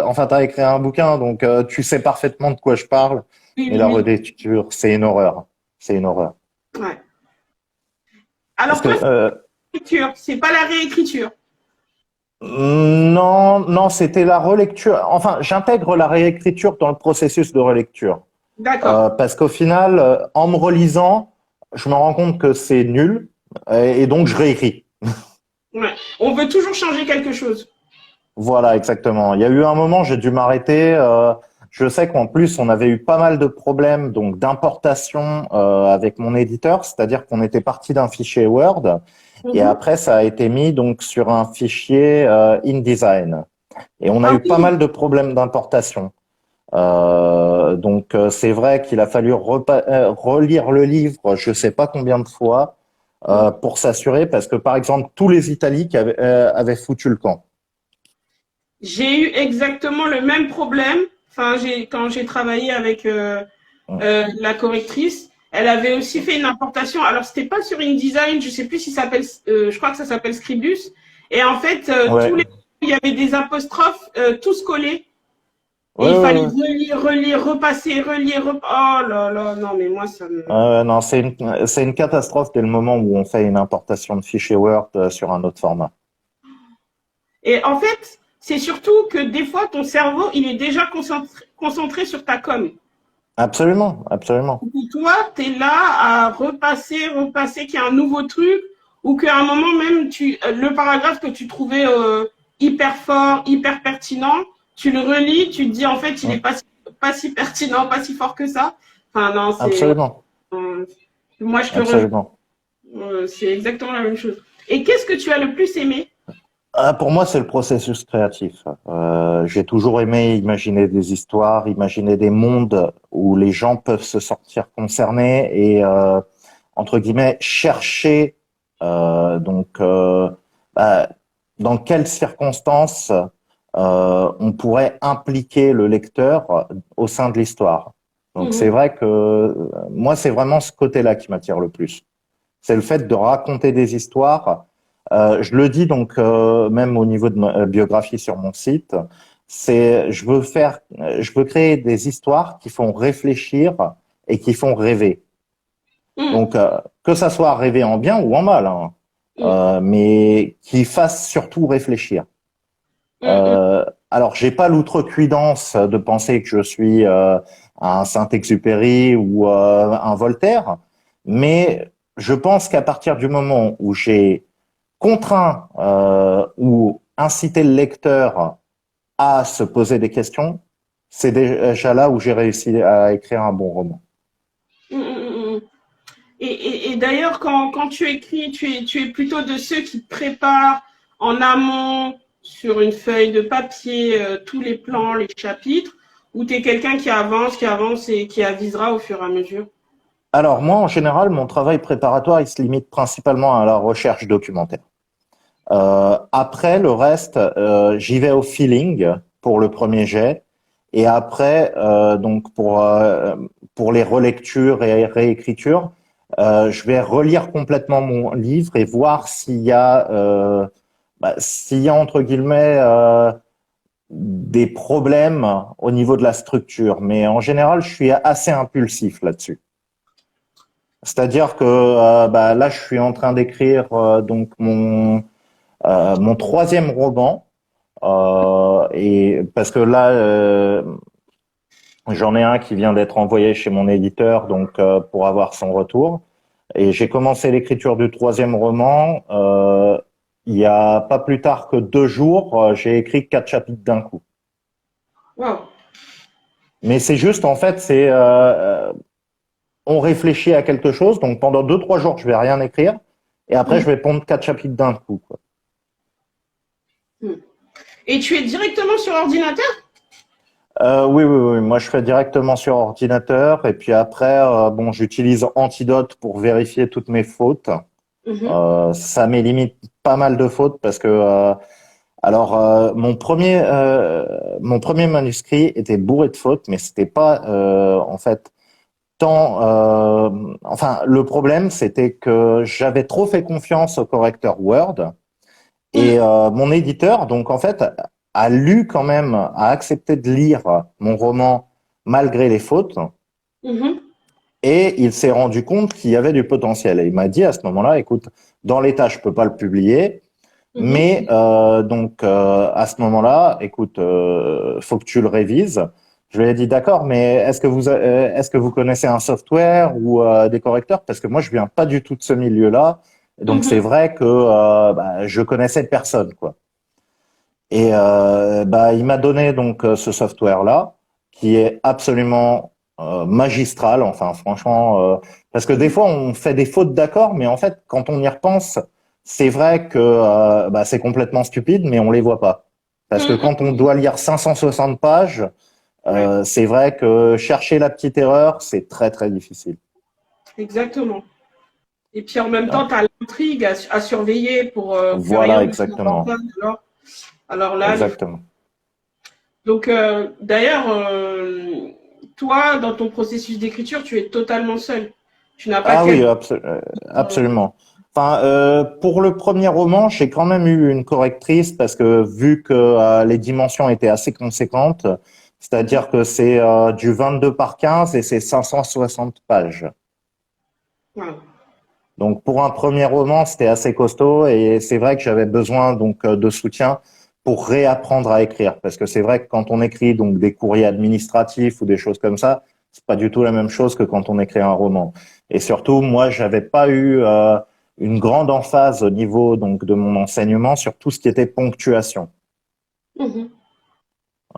enfin, tu as écrit un bouquin, donc tu sais parfaitement de quoi je parle. Oui, Mais oui, la oui. relecture, c'est une horreur. C'est une horreur. Ouais. Parce Alors que toi, c'est l'écriture, c'est pas la réécriture. non, non, c'était la relecture. Enfin, j'intègre la réécriture dans le processus de relecture. D'accord. Parce qu'au final, en me relisant, je me rends compte que c'est nul, et donc je réécris. Ouais. On veut toujours changer quelque chose. Voilà, exactement. Il y a eu un moment, j'ai dû m'arrêter. Je sais qu'en plus, on avait eu pas mal de problèmes donc d'importation avec mon éditeur, c'est-à-dire qu'on était parti d'un fichier Word et Mhm. après, ça a été mis donc sur un fichier InDesign. Et on a Ah eu pas oui. mal de problèmes d'importation. Donc, c'est vrai qu'il a fallu relire le livre, je sais pas combien de fois, pour s'assurer, parce que par exemple, tous les italiques avaient foutu le camp. J'ai eu exactement le même problème. Enfin, quand j'ai travaillé avec la correctrice, elle avait aussi fait une importation. Alors, c'était pas sur InDesign, je sais plus si ça s'appelle, je crois que ça s'appelle Scribus. Et en fait, Ouais, il y avait des apostrophes tous collés. Et ouais, il ouais, fallait ouais. relire, repasser, relire, oh là là, non, mais moi, ça me. Non, c'est une catastrophe dès le moment où on fait une importation de fichier Word sur un autre format. Et en fait, c'est surtout que des fois, ton cerveau, il est déjà concentré sur ta com. Absolument, absolument. Et toi, tu es là à repasser, qu'il y a un nouveau truc, ou qu'à un moment même, le paragraphe que tu trouvais hyper fort, hyper pertinent, tu le relis, tu te dis en fait, il est Mm. pas. pas si pertinent, pas si fort que ça. Enfin, non, Absolument, euh, moi, je te rejoins. absolument. C'est exactement la même chose. Et qu'est-ce que tu as le plus aimé? Ah, pour moi, c'est le processus créatif. J'ai toujours aimé imaginer des histoires, imaginer des mondes où les gens peuvent se sentir concernés et entre guillemets chercher bah, dans quelles circonstances on pourrait impliquer le lecteur au sein de l'histoire. Donc c'est Mhm. vrai que moi, c'est vraiment ce côté-là qui m'attire le plus. C'est le fait de raconter des histoires. Je le dis donc même au niveau de ma biographie sur mon site, c'est je veux créer des histoires qui font réfléchir et qui font rêver. Mhm. Donc que ça soit rêver en bien ou en mal, hein, Mhm. mais qui fassent surtout réfléchir. Mhm. Alors j'ai pas l'outrecuidance de penser que je suis un Saint-Exupéry ou un Voltaire, mais je pense qu'à partir du moment où j'ai contraint ou inciter le lecteur à se poser des questions, c'est déjà là où j'ai réussi à écrire un bon roman. Mhm. Mhm. Et d'ailleurs, quand tu écris, tu es plutôt de ceux qui préparent en amont sur une feuille de papier tous les plans, les chapitres, ou tu es quelqu'un qui avance et qui avisera au fur et à mesure? Alors moi, en général, mon travail préparatoire, il se limite principalement à la recherche documentaire. Après, le reste, j'y vais au feeling pour le premier jet, et après, donc pour les relectures et réécritures, je vais relire complètement mon livre et voir s'il y a entre guillemets des problèmes au niveau de la structure. Mais en général, je suis assez impulsif là-dessus. C'est-à-dire que là, je suis en train d'écrire donc mon troisième roman. Et parce que là, j'en ai un qui vient d'être envoyé chez mon éditeur, donc pour avoir son retour. Et j'ai commencé l'écriture du troisième roman. Il y a pas plus tard que 2 jours, j'ai écrit 4 chapitres d'un coup. Wow. Mais c'est juste, en fait, on réfléchit à quelque chose. Donc pendant 2, 3 jours, je vais rien écrire. Et après, Mhm. je vais pondre 4 chapitres d'un coup, quoi. Mhm. Et tu es directement sur ordinateur? Oui, oui, oui. Moi, je fais directement sur ordinateur et puis après, bon, j'utilise Antidote pour vérifier toutes mes fautes. Mhm. Ça m'élimine pas mal de fautes parce que, alors, mon premier manuscrit était bourré de fautes, mais c'était pas, en fait, tant. Enfin, le problème, c'était que j'avais trop fait confiance au correcteur Word. Et Mhm. mon éditeur, donc en fait, a lu quand même, a accepté de lire mon roman malgré les fautes, Mhm. et il s'est rendu compte qu'il y avait du potentiel. Et il m'a dit à ce moment-là, écoute, dans l'état, je peux pas le publier, Mhm. mais à ce moment-là, écoute, faut que tu le révises. Je lui ai dit d'accord, mais est-ce que vous connaissez un software ou des correcteurs? Parce que moi, je viens pas du tout de ce milieu-là. Donc c'est Mhm. vrai que je connaissais personne, quoi. Et il m'a donné donc ce software-là, qui est absolument magistral. Enfin, franchement, parce que des fois on fait des fautes d'accord, mais en fait, quand on y repense, c'est vrai que c'est complètement stupide, mais on les voit pas. Parce que Mhm. quand on doit lire 560 pages, Ouais, c'est vrai que chercher la petite erreur, c'est très très difficile. exactement. Et puis en même Ouais. temps, tu as l'intrigue à surveiller pour que rien Voilà, ne soit en exactement, panne. Alors là, exactement. donc d'ailleurs, toi, dans ton processus d'écriture, tu es totalement seul. Tu n'as pas Ah oui, quelqu'un. absolument. Enfin, pour le premier roman, j'ai quand même eu une correctrice parce que vu que les dimensions étaient assez conséquentes, c'est-à-dire que c'est du 22 par 15 et c'est 560 pages. Voilà. Donc pour un premier roman, c'était assez costaud et c'est vrai que j'avais besoin donc de soutien pour réapprendre à écrire parce que c'est vrai que quand on écrit donc des courriers administratifs ou des choses comme ça, c'est pas du tout la même chose que quand on écrit un roman. Et surtout, moi, j'avais pas eu une grande emphase au niveau donc de mon enseignement sur tout ce qui était ponctuation. Mhm.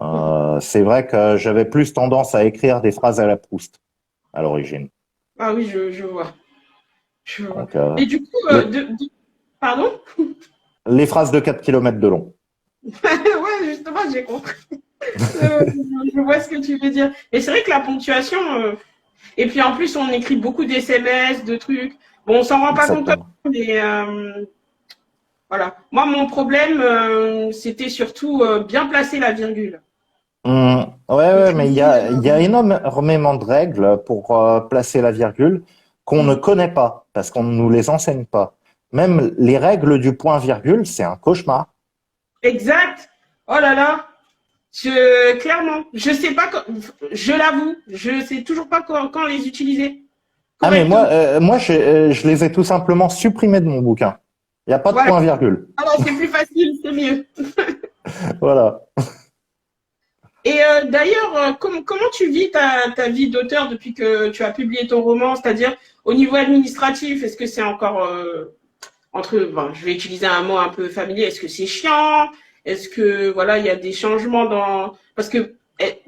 Mhm. C'est vrai que j'avais plus tendance à écrire des phrases à la Proust à l'origine. Ah oui, je vois. Je vois. Donc, Et du coup, les, pardon? les phrases de 4 kilomètres de long. Ouais, justement, j'ai compris. Je vois ce que tu veux dire. Et c'est vrai que la ponctuation, et puis en plus, on écrit beaucoup d'SMS, de trucs. Bon, on s'en rend pas compte, Exactement. mais voilà. Moi, mon problème, c'était surtout bien placer la virgule. Ouais, Donc, ouais, je me mais dis, il y a énormément de règles pour placer la virgule qu'on ne mm, connaît pas parce qu'on ne nous les enseigne pas. Même les règles du point-virgule, c'est un cauchemar. exact. Oh là là. Clairement, je sais pas, je l'avoue, je sais toujours pas quand les utiliser Ah, mais correctement. moi, je les ai tout simplement supprimés de mon bouquin. Il n'y a pas de Voilà. point-virgule. Alors, c'est plus facile, c'est mieux. Voilà. Et d'ailleurs, comment tu vis ta vie d'auteur depuis que tu as publié ton roman? C'est-à-dire, au niveau administratif, est-ce que c'est encore bon, je vais utiliser un mot un peu familier, est-ce que c'est chiant? Est-ce que, voilà, il y a des changements parce que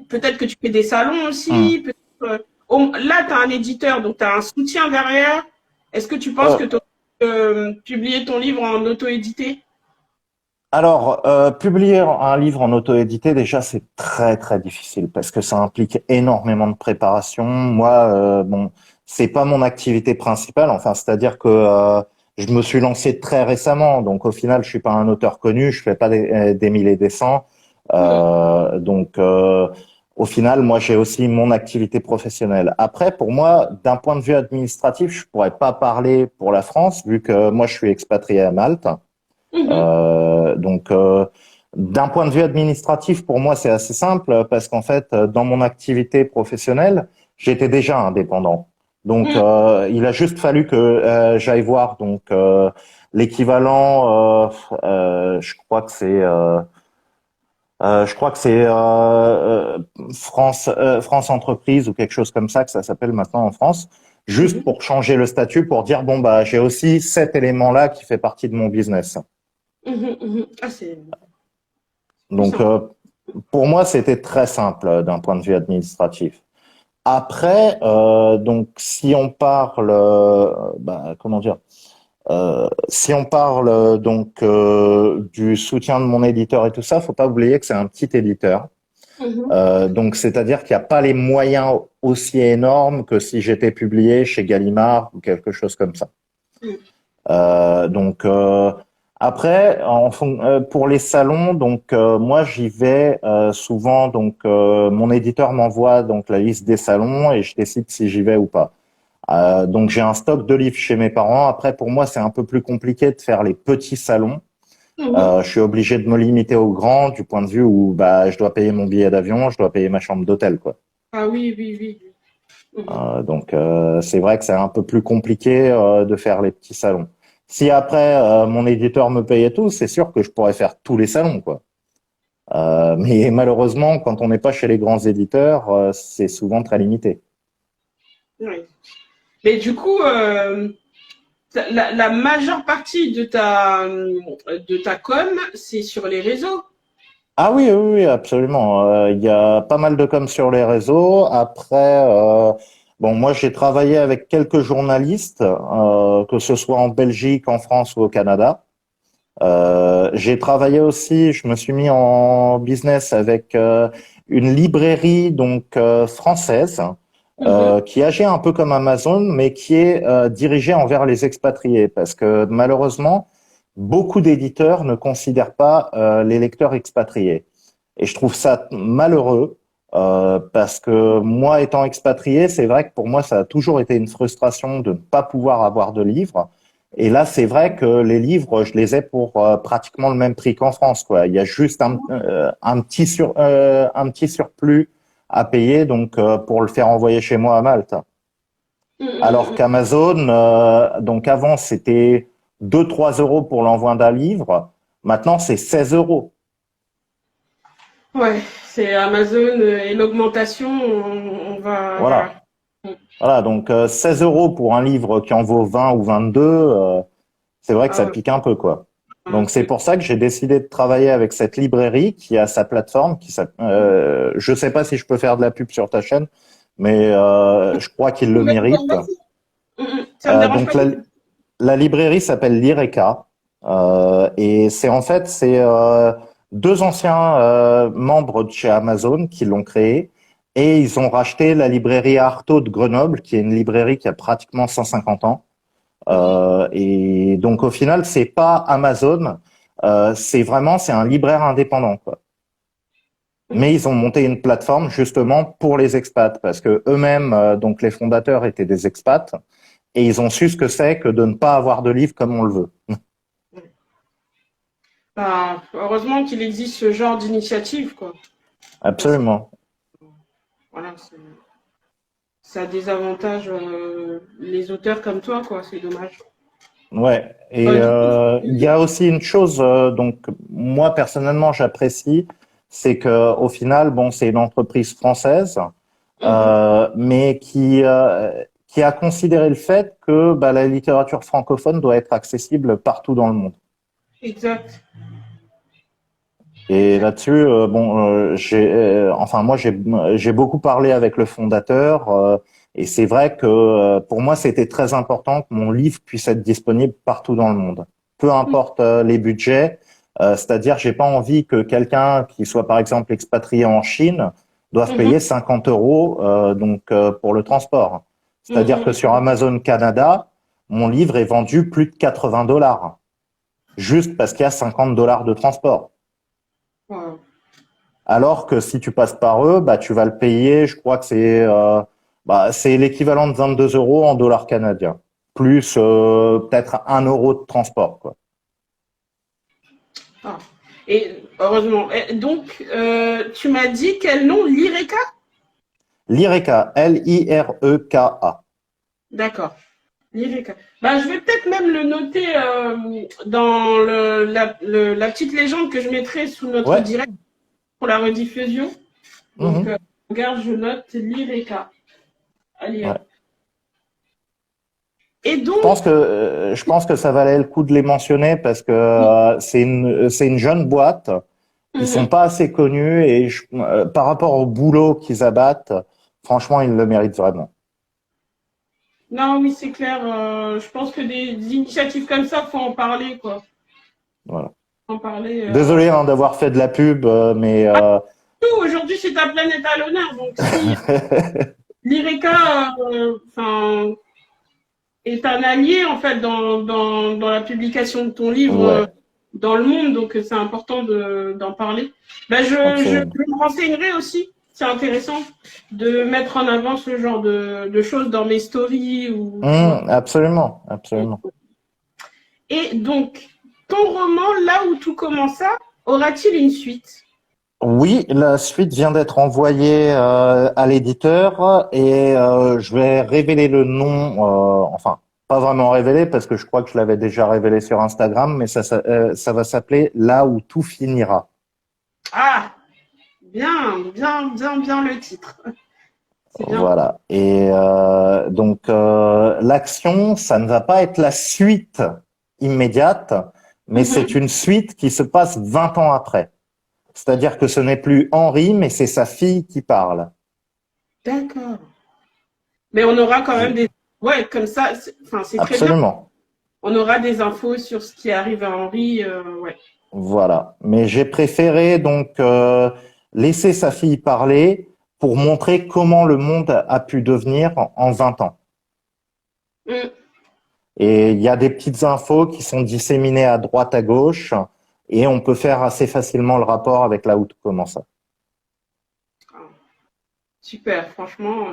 peut-être que tu fais des salons Hum. aussi, là, tu as un éditeur, donc tu as un soutien derrière. Est-ce que tu penses que Euh, tu publier ton livre en auto-édité? alors, publier un livre en auto-édité, déjà, c'est très, très difficile parce que ça implique énormément de préparation. Moi, bon, c'est pas mon activité principale. Enfin, c'est-à-dire que je me suis lancé très récemment. Donc, au final, je suis pas un auteur connu. Je fais pas des mille et des cents. Mhm, Donc, au final, moi, j'ai aussi mon activité professionnelle. Après, pour moi, d'un point de vue administratif, je pourrais pas parler pour la France vu que moi, je suis expatrié à Malte. mhm, Donc, d'un point de vue administratif, pour moi, c'est assez simple parce qu'en fait, dans mon activité professionnelle, j'étais déjà indépendant. Donc, mhm, il a juste fallu que j'aille voir donc l'équivalent. Je crois que c'est France Entreprise ou quelque chose comme ça que ça s'appelle maintenant en France. Juste mhm, pour changer le statut, pour dire bon bah j'ai aussi cet élément-là qui fait partie de mon business. mhm, mhm. Ah, c'est Donc, puissant. pour moi, c'était très simple d'un point de vue administratif. Après, donc, si on parle, comment dire, si on parle du soutien de mon éditeur et tout ça, faut pas oublier que c'est un petit éditeur. Mhm, Donc, c'est-à-dire qu'il n'y a pas les moyens aussi énormes que si j'étais publié chez Gallimard ou quelque chose comme ça. mhm, Donc après, pour les salons, donc moi j'y vais souvent. Donc mon éditeur m'envoie donc la liste des salons et je décide si j'y vais ou pas. Donc j'ai un stock de livres chez mes parents. Après pour moi c'est un peu plus compliqué de faire les petits salons. mhm. Je suis obligé de me limiter aux grands du point de vue où bah je dois payer mon billet d'avion, je dois payer ma chambre d'hôtel quoi. Ah oui, oui, oui. Mhm. Donc c'est vrai que c'est un peu plus compliqué de faire les petits salons. Si après mon éditeur me payait tout, c'est sûr que je pourrais faire tous les salons, quoi. Mais malheureusement, quand on n'est pas chez les grands éditeurs, c'est souvent très limité. Ouais. Mais du coup, la majeure partie de ta com, c'est sur les réseaux. Ah oui, oui, oui, absolument. Il y a pas mal de com sur les réseaux. Après, bon, moi j'ai travaillé avec quelques journalistes, que ce soit en Belgique, en France ou au Canada. J'ai travaillé aussi, je me suis mis en business avec une librairie donc française Mhm. qui agit un peu comme Amazon, mais qui est dirigée envers les expatriés, parce que malheureusement, beaucoup d'éditeurs ne considèrent pas les lecteurs expatriés. Et je trouve ça malheureux. Parce que moi, étant expatrié, c'est vrai que pour moi, ça a toujours été une frustration de ne pas pouvoir avoir de livres. Et là, c'est vrai que les livres, je les ai pour pratiquement le même prix qu'en France, quoi. Il y a juste un petit surplus à payer, donc pour le faire envoyer chez moi à Malte. Mhm, Alors mhm, qu'Amazon, donc avant, c'était 2 3 € pour l'envoi d'un livre. Maintenant, c'est 16 €. mhm. Ouais, c'est Amazon et l'augmentation, on va, voilà. Voilà. Voilà, donc 16 € pour un livre qui en vaut 20 ou 22, c'est vrai que Ah ça ouais. pique un peu, quoi. Donc c'est pour ça que j'ai décidé de travailler avec cette librairie qui a sa plateforme, je sais pas si je peux faire de la pub sur ta chaîne, mais je crois qu'il le mérite. Ça me dérange Donc pas. la librairie s'appelle Lireka, et c'est deux anciens membres de chez Amazon qui l'ont créé, et ils ont racheté la librairie Artaud de Grenoble, qui est une librairie qui a pratiquement 150 ans. Et donc au final, c'est pas Amazon, c'est un libraire indépendant, quoi. Mais ils ont monté une plateforme justement pour les expats parce que eux-mêmes, donc les fondateurs étaient des expats et ils ont su ce que c'est que de ne pas avoir de livre comme on le veut. Bah, heureusement qu'il existe ce genre d'initiative, quoi. Parce que, Absolument. voilà, ça a des avantages, les auteurs comme toi, quoi. C'est dommage. Ouais. Et Du coup, il y a aussi une chose, donc moi personnellement j'apprécie, c'est que au final, bon, c'est une entreprise française, mhm, mais qui a considéré le fait que bah, la littérature francophone doit être accessible partout dans le monde. exact, Et exact. là-dessus, enfin moi j'ai beaucoup parlé avec le fondateur, et c'est vrai que pour moi c'était très important que mon livre puisse être disponible partout dans le monde, peu importe les budgets. C'est-à-dire j'ai pas envie que quelqu'un qui soit par exemple expatrié en Chine doive Mhm, payer 50 euros pour le transport. C'est-à-dire que mhm, sur Amazon Canada, mon livre est vendu plus de 80 $ juste parce qu'il y a 50 $ de transport. wow. Alors que si tu passes par eux, bah, tu vas le payer, je crois que c'est l'équivalent de 22 euros en dollars canadiens, plus peut-être 1 € de transport, quoi. Ah. Et heureusement. Et donc, tu m'as dit quel nom? L'IRECA? L'IRECA, Lireka. D'accord. L'IRECA. Bah, je vais peut-être même le noter dans la petite légende que je mettrai sous notre Ouais. direct pour la rediffusion. Donc, Mhm. regarde, je note l'IRECA. Allez. Ouais. Et donc, Je pense que ça valait le coup de les mentionner parce que c'est une jeune boîte. Ils sont mhm. pas assez connus et par rapport au boulot qu'ils abattent, franchement, ils le méritent vraiment. Non, oui, c'est clair. Je pense que des initiatives comme ça, faut en parler, quoi. Voilà. En parler. Désolé hein, d'avoir fait de la pub, mais Tout, aujourd'hui, c'est ta planète à l'honneur. Donc, si l'IRECA enfin, est un allié, en fait, dans la publication de ton livre ouais, dans le monde, donc c'est important d'en parler. Ben, je absolument. me renseignerai aussi. C'est intéressant de mettre en avant ce genre de choses dans mes stories ou tu vois. Absolument, absolument. Et donc, ton roman, là où tout commença, aura-t-il une suite? Oui, la suite vient d'être envoyée à l'éditeur et je vais révéler le nom, enfin, pas vraiment révéler parce que je crois que je l'avais déjà révélé sur Instagram, mais ça va s'appeler Là où tout finira. Ah, bien, bien, bien, bien le titre. C'est bien. Voilà. Et l'action, ça ne va pas être la suite immédiate, mais c'est Mhm. une suite qui se passe 20 ans après. C'est-à-dire que ce n'est plus Henri, mais c'est sa fille qui parle. D'accord. Mais on aura quand même Je- des... Ouais, comme ça, enfin, c'est très bien. Absolument. On aura des infos sur ce qui arrive à Henri. Ouais. Voilà. Mais j'ai préféré laisser sa fille parler pour montrer comment le monde a pu devenir en 20 ans. Mm. Et il y a des petites infos qui sont disséminées à droite, à gauche, et on peut faire assez facilement le rapport avec là où tout commence. Ah, super, franchement.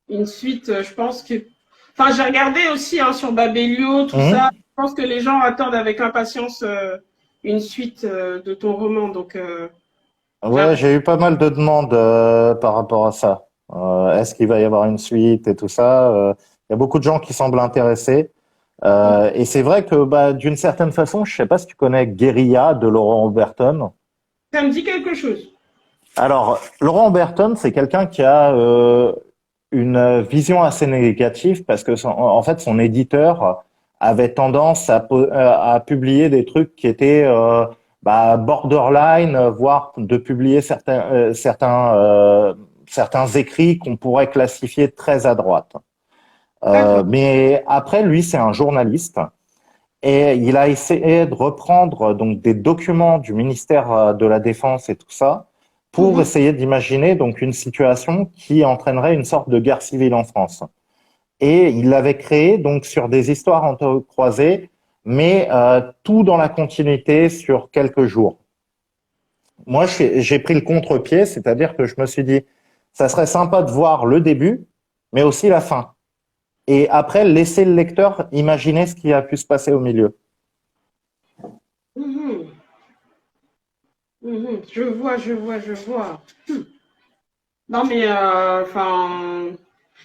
Une suite, je pense que... Enfin, j'ai regardé aussi hein, sur Babelio, tout ça. Mhm. Je pense que les gens attendent avec impatience une suite de ton roman. Donc, Ouais, j'apprécie. j'ai eu pas mal de demandes par rapport à ça. Est-ce qu'il va y avoir une suite et tout ça? Il y a beaucoup de gens qui semblent intéressés. Et c'est vrai que bah, d'une certaine façon, je sais pas si tu connais Guérilla de Laurent Oberton. Ça me dit quelque chose. Alors, Laurent Oberton, c'est quelqu'un qui a une vision assez négative parce que en fait, son éditeur avait tendance à publier des trucs qui étaient borderline, voire de publier certains écrits qu'on pourrait classifier très à droite. D'accord. Mais après, lui, c'est un journaliste et il a essayé de reprendre donc des documents du ministère de la Défense et tout ça pour Mhm. essayer d'imaginer donc une situation qui entraînerait une sorte de guerre civile en France. Et il l'avait créé donc sur des histoires entrecroisées, mais tout dans la continuité sur quelques jours. Moi, j'ai pris le contre-pied, c'est-à-dire que je me suis dit, ça serait sympa de voir le début, mais aussi la fin. Et après, laisser le lecteur imaginer ce qui a pu se passer au milieu. Mhm. Mhm. Je vois, je vois, je vois. Non, mais enfin,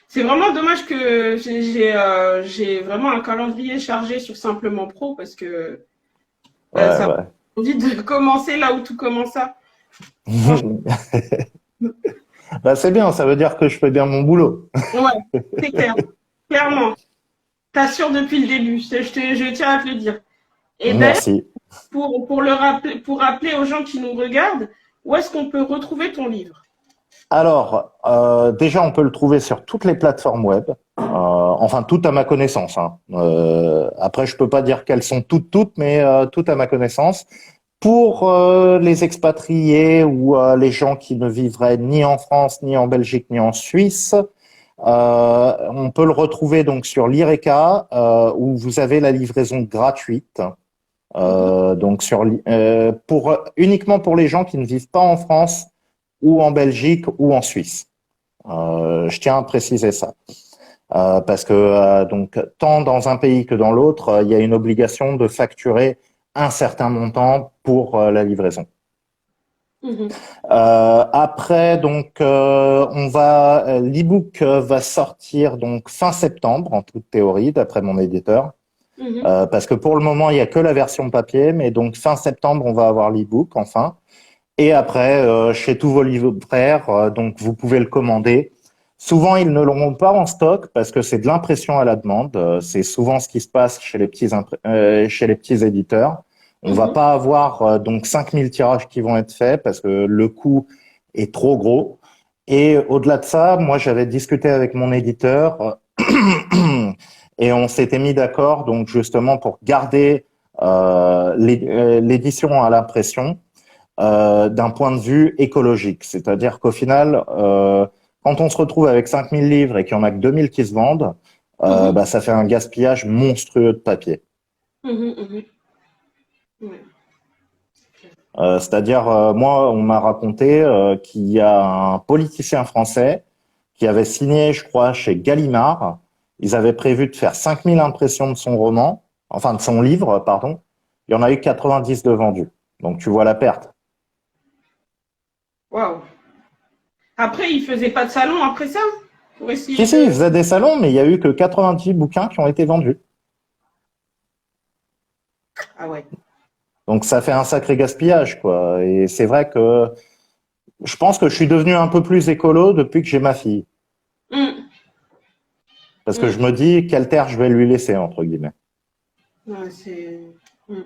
c'est vraiment dommage que j'ai vraiment un calendrier chargé sur Simplement Pro parce que Ouais, ça ouais. m'a envie de commencer là où tout commença. Franchement, Bah, c'est bien, ça veut dire que je fais bien mon boulot. ouais, c'est clair. Clairement. T'assures depuis le début. Je tiens à te le dire. Et d'ailleurs, Merci. pour le rappeler, pour rappeler aux gens qui nous regardent, où est-ce qu'on peut retrouver ton livre? Alors, déjà, on peut le trouver sur toutes les plateformes web. Enfin, toutes à ma connaissance, hein. Après, je peux pas dire qu'elles sont toutes, mais toutes à ma connaissance. Pour les expatriés ou les gens qui ne vivraient ni en France, ni en Belgique, ni en Suisse, on peut le retrouver donc sur l'IRECA, où vous avez la livraison gratuite. Mhm. Donc uniquement pour les gens qui ne vivent pas en France ou en Belgique ou en Suisse. Je tiens à préciser ça. Parce que donc tant dans un pays que dans l'autre, il y a une obligation de facturer un certain montant pour la livraison. Mhm. Après, donc, l'ebook va sortir donc fin septembre en toute théorie, d'après mon éditeur, Mhm. parce que pour le moment il y a que la version papier, mais donc fin septembre on va avoir l'ebook enfin. Et après, chez tous vos libraires, donc vous pouvez le commander. Souvent, ils ne l'auront pas en stock parce que c'est de l'impression à la demande. C'est souvent ce qui se passe chez chez les petits éditeurs. On va Mhm. pas avoir donc 5000 tirages qui vont être faits parce que le coût est trop gros. Et au-delà de ça, moi, j'avais discuté avec mon éditeur et on s'était mis d'accord donc justement pour garder l'édition à l'impression d'un point de vue écologique. C'est-à-dire qu'au final, quand on se retrouve avec 5000 livres et qu'il n'y en a que 2000 qui se vendent, Mhm. ça fait un gaspillage monstrueux de papier. Mhm. Mhm. Ouais. C'est-à-dire, moi, on m'a raconté qu'il y a un politicien français qui avait signé, je crois, chez Gallimard. Ils avaient prévu de faire 5000 impressions de son roman, enfin de son livre, pardon. Il y en a eu 90 de vendus. Donc tu vois la perte. Waouh. Après, il faisait pas de salon après ça pour Si, essayer si, ils de. faisaient des salons, mais il y a eu que 90 bouquins qui ont été vendus. Ah ouais. Donc ça fait un sacré gaspillage, quoi. Et c'est vrai que je pense que je suis devenu un peu plus écolo depuis que j'ai ma fille. Mm. Parce que Mm. je me dis, quelle terre je vais lui laisser, entre guillemets. Ouais, mm.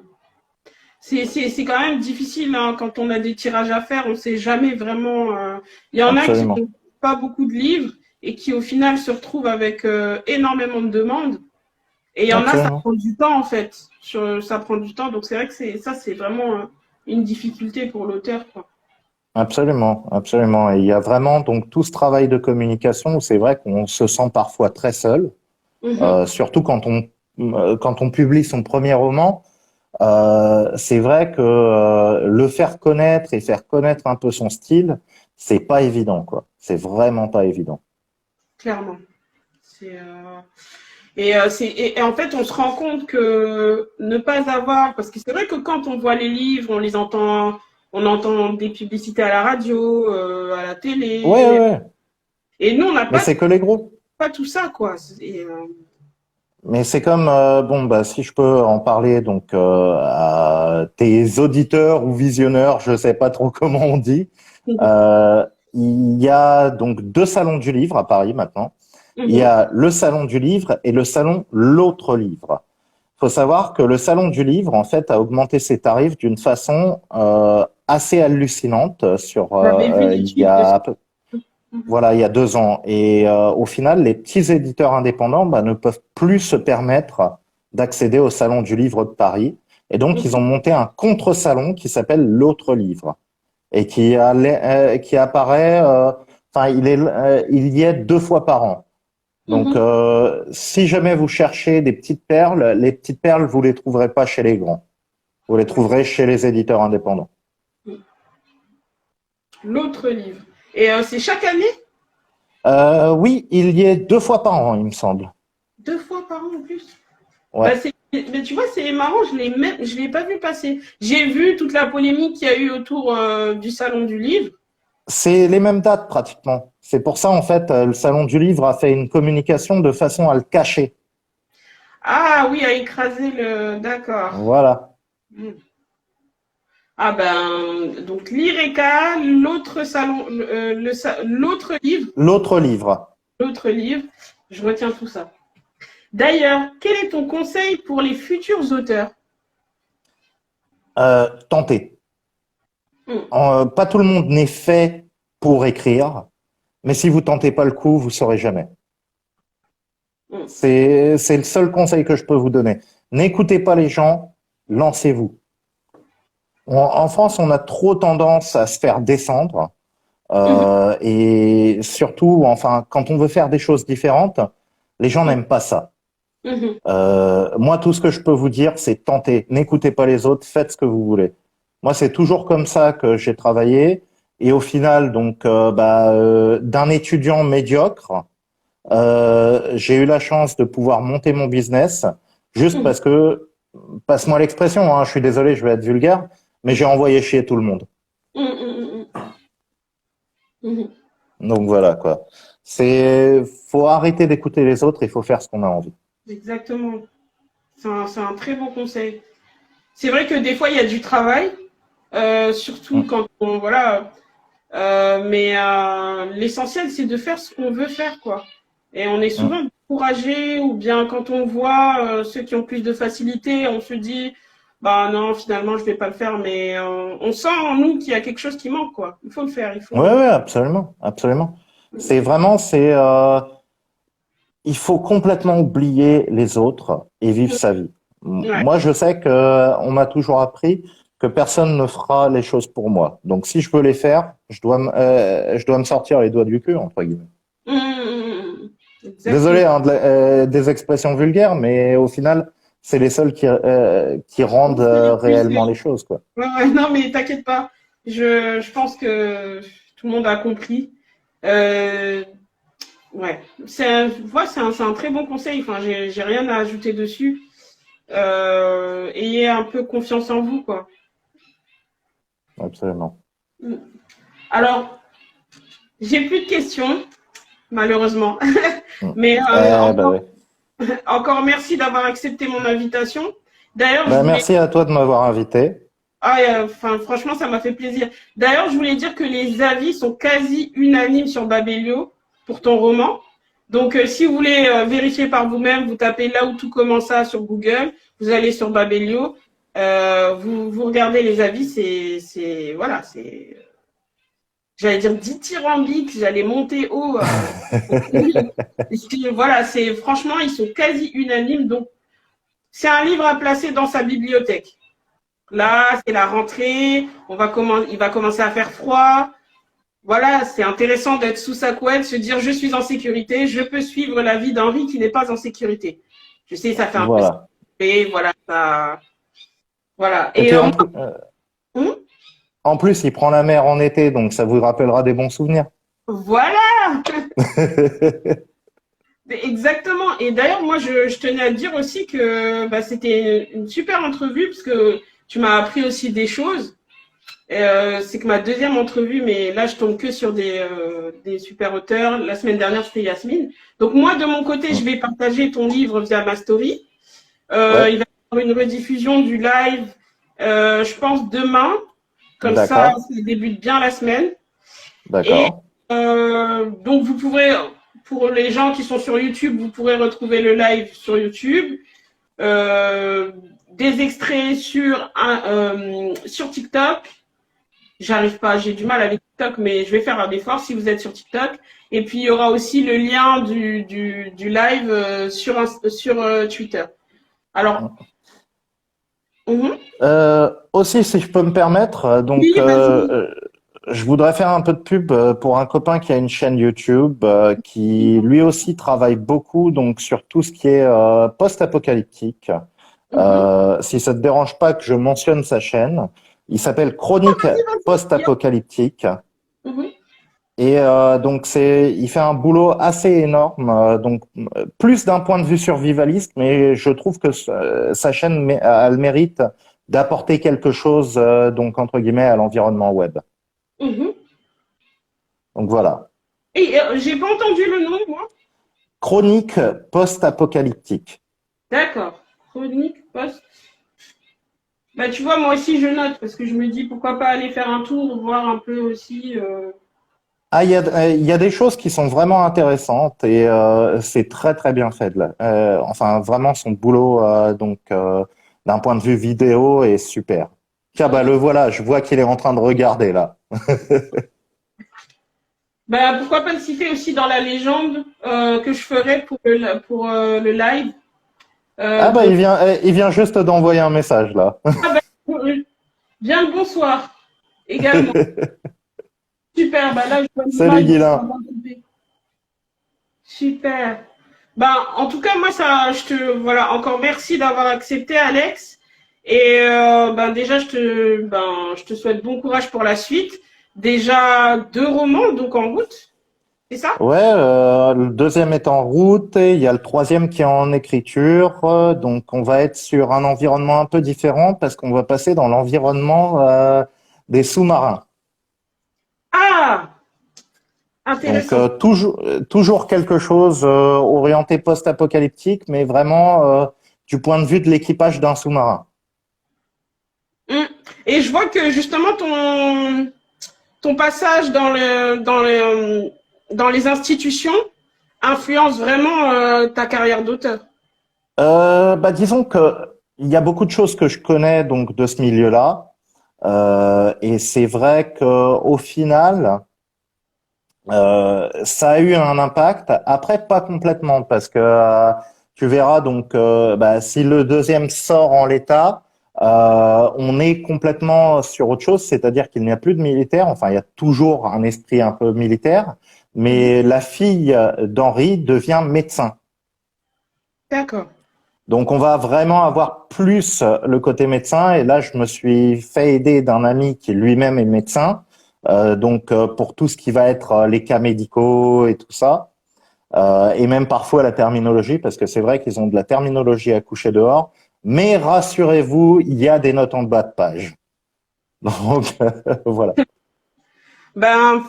C'est quand même difficile hein, quand on a des tirages à faire. On sait jamais vraiment. Il y en a qui Absolument. n'ont pas beaucoup de livres et qui au final se retrouvent avec énormément de demandes. Et il y en a, ça Absolument. prend du temps en fait. Ça prend du temps. Donc c'est vrai que c'est vraiment une difficulté pour l'auteur, quoi. Absolument. Absolument. Et il y a vraiment donc tout ce travail de communication où c'est vrai qu'on se sent parfois très seul, Mhm. surtout quand on publie son premier roman. C'est vrai que le faire connaître et faire connaître un peu son style, c'est pas évident, quoi. C'est vraiment pas évident. Clairement. C'est, et en fait, on se rend compte que ne pas avoir, parce que c'est vrai que quand on voit les livres, on entend des publicités à la radio, à la Ouais, ouais, télé, ouais. et nous, on n'a Mais c'est que les gros. pas tout ça, quoi. Mais c'est comme bon bah si je peux en parler donc à tes auditeurs ou visionneurs, je sais pas trop comment on dit. Il y a donc deux salons du livre à Paris maintenant. Il y Mhm. a le salon du livre et le salon l'autre livre. faut savoir que le Salon du Livre, en fait, a augmenté ses tarifs d'une façon assez hallucinante J'avais vu il y l'étude de ça. a voilà, il y a 2 ans. Et au final, les petits éditeurs indépendants ne peuvent plus se permettre d'accéder au Salon du Livre de Paris. Et donc, ils ont monté un contre-salon qui s'appelle l'Autre Livre et qui apparaît, enfin, il y est 2 fois par an. Donc, Mhm. si jamais vous cherchez des petites perles, les petites perles, vous les trouverez pas chez les grands. Vous les Ouais. trouverez chez les éditeurs indépendants. L'autre livre. Et c'est chaque année? Oui, il y est 2 fois par an, il me semble. 2 fois par an en plus. Ouais. Bah, mais tu vois, c'est marrant, je l'ai pas vu passer. J'ai vu toute la polémique qu'il y a eu autour du salon du livre. C'est les mêmes dates pratiquement. C'est pour ça, en fait, le Salon du Livre a fait une communication de façon à le cacher. Ah oui, à écraser le. D'accord. Voilà. Hmm. Ah ben, donc l'IRECA, l'autre salon, L'autre livre, l'autre livre, je retiens tout ça. D'ailleurs, quel est ton conseil pour les futurs auteurs? tentez. Hmm. Pas tout le monde n'est fait pour écrire, mais si vous tentez pas le coup, vous saurez jamais. Hmm. C'est le seul conseil que je peux vous donner. N'écoutez pas les gens, lancez-vous. En France, on a trop tendance à se faire descendre. Mhm. Et surtout, enfin, quand on veut faire des choses différentes, les gens n'aiment pas ça. Mhm. Moi, tout ce que je peux vous dire, c'est tenter. N'écoutez pas les autres, faites ce que vous voulez. Moi, c'est toujours comme ça que j'ai travaillé. Et au final, donc, d'un étudiant médiocre, j'ai eu la chance de pouvoir monter mon business juste Mhm. parce que, passe-moi l'expression, hein, je suis désolé, je vais être vulgaire, mais j'ai envoyé chier tout le monde. Mhm. Mhm. Donc voilà quoi. Faut arrêter d'écouter les autres, il faut faire ce qu'on a envie. Exactement. C'est un très bon conseil. C'est vrai que des fois, il y a du travail, surtout Mm, quand on, voilà, mais l'essentiel, c'est de faire ce qu'on veut faire, quoi. Et on est mm. souvent découragé, ou bien quand on voit ceux qui ont plus de facilité, on se dit, bah non, finalement, je vais pas le faire, mais on sent en nous qu'il y a quelque chose qui manque, quoi. Il faut le faire, il Ouais, faut. ouais, absolument, absolument. Il faut complètement oublier les autres et vivre sa vie. Ouais. Moi, je sais que on m'a toujours appris que personne ne fera les choses pour moi. Donc, si je veux les faire, je dois me sortir les doigts du cul, entre guillemets. Exactement. Désolé, hein, des expressions vulgaires, mais au final, c'est les seuls qui rendent C'est les plus. réellement les choses, quoi. Ouais, ouais, non, mais t'inquiète pas. Je pense que tout le monde a compris. Euh, ouais, c'est un très bon conseil. Enfin, j'ai rien à ajouter dessus. Ayez un peu confiance en vous, quoi. Absolument. Alors, j'ai plus de questions, malheureusement. Mm. Mais Bah oui. encore merci d'avoir accepté mon invitation. D'ailleurs, je Bah, voulais merci à toi de m'avoir invité. ah, enfin, franchement, ça m'a fait plaisir. D'ailleurs, je voulais dire que les avis sont quasi unanimes sur Babelio pour ton roman. Donc, si vous voulez vérifier par vous-même, vous tapez là où tout commença sur Google, vous allez sur Babelio, vous regardez les avis, voilà, j'allais dire dithyrambique, j'allais monter haut. Voilà, franchement, ils sont quasi unanimes. Donc, c'est un livre à placer dans sa bibliothèque. Là, c'est la rentrée, il va commencer à faire froid. Voilà, c'est intéressant d'être sous sa couette, se dire je suis en sécurité, je peux suivre la vie d'Henri qui n'est pas en sécurité. Je sais, ça fait un peu Voilà. et voilà, ça, voilà. Et Et puis hum, en plus, il prend la mer en été, donc ça vous rappellera des bons souvenirs. voilà, exactement. Et d'ailleurs, moi, je tenais à te dire aussi que bah, c'était une super entrevue parce que tu m'as appris aussi des choses. C'est que ma deuxième entrevue, mais là, je tombe que sur des super auteurs. La semaine dernière, c'était Yasmine. Donc, moi, de mon côté, je vais partager ton livre via ma story. Ouais, Il va y avoir une rediffusion du live, je pense, demain. Comme ça, d'accord, ça débute bien la semaine. Et d'accord. donc, vous pourrez, pour les gens qui sont sur YouTube, vous pourrez retrouver le live sur YouTube. des extraits sur TikTok. J'arrive pas, j'ai du mal avec TikTok, mais je vais faire un effort si vous êtes sur TikTok. Et puis il y aura aussi le lien du live sur Twitter. Alors, Aussi, si je peux me permettre, oui, vas-y. je voudrais faire un peu de pub pour un copain qui a une chaîne YouTube qui lui aussi travaille beaucoup donc sur tout ce qui est post-apocalyptique. Mhm. Si ça te dérange pas que je mentionne sa chaîne, il s'appelle Chronique Vas-y, vas-y. post-apocalyptique. Mhm. Et donc il fait un boulot assez énorme, plus d'un point de vue survivaliste, mais je trouve que sa chaîne a le mérite d'apporter quelque chose, donc entre guillemets, à l'environnement web. Mhm. Donc voilà, Et j'ai pas entendu le nom, moi. chronique post-apocalyptique. D'accord. Chronique post. Bah, tu vois, moi aussi, je note parce que je me dis pourquoi pas aller faire un tour, voir un peu aussi. Ah, il y a des choses qui sont vraiment intéressantes et c'est très très bien fait là. Enfin, vraiment son boulot d'un point de vue vidéo est super. Tiens, bah le voilà, je vois qu'il est en train de regarder là. Bah, pourquoi pas le citer aussi dans la légende que je ferai pour le live. Ah bah De... il vient juste d'envoyer un message là. Ah, bah, bien le bonsoir également. Super, bah là, je vois Salut l'image, donc ça Guilain. va m'occuper. Super. Ben, en tout cas, moi, voilà, encore merci d'avoir accepté, Alex. Et ben, déjà, je te souhaite bon courage pour la suite. Déjà 2 romans, donc en route, c'est ça? Ouais, le deuxième est en route et il y a le troisième qui est en écriture. Donc on va être sur un environnement un peu différent parce qu'on va passer dans l'environnement des sous-marins. Ah, Donc intéressant. toujours quelque chose orienté post-apocalyptique, mais vraiment du point de vue de l'équipage d'un sous-marin. Hum. Et je vois que justement ton passage dans les institutions influence vraiment ta carrière d'auteur. Bah disons que il y a beaucoup de choses que je connais donc de ce milieu-là, et c'est vrai que au final, ça a eu un impact. Après, pas complètement parce que tu verras donc bah, si le deuxième sort en l'état, on est complètement sur autre chose, c'est-à-dire qu'il n'y a plus de militaires. Enfin, il y a toujours un esprit un peu militaire, Mhm. mais la fille d'Henri devient médecin. D'accord. Donc, on va vraiment avoir plus le côté médecin. Et là, je me suis fait aider d'un ami qui lui-même est médecin. Pour tout ce qui va être les cas médicaux et tout ça, et même parfois la terminologie, parce que c'est vrai qu'ils ont de la terminologie à coucher dehors. Mais rassurez-vous, il y a des notes en bas de page. Donc, voilà. Ben,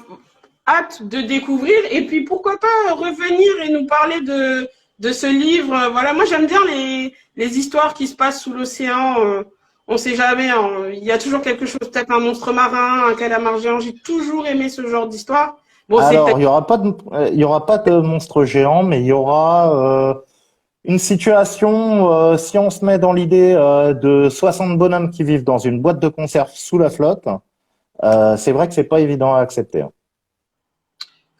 hâte de découvrir. Et puis, pourquoi pas revenir et nous parler de ce livre. Voilà, moi, j'aime bien les histoires qui se passent sous l'océan. On sait jamais, hein. Il y a toujours quelque chose, peut-être un monstre marin, un calamar géant. J'ai toujours aimé ce genre d'histoire. Bon, c'est Alors, peut-être. il y aura pas de monstre géant, mais il y aura une situation, si on se met dans l'idée de 60 bonhommes qui vivent dans une boîte de conserve sous la flotte, c'est vrai que c'est pas évident à accepter, hein.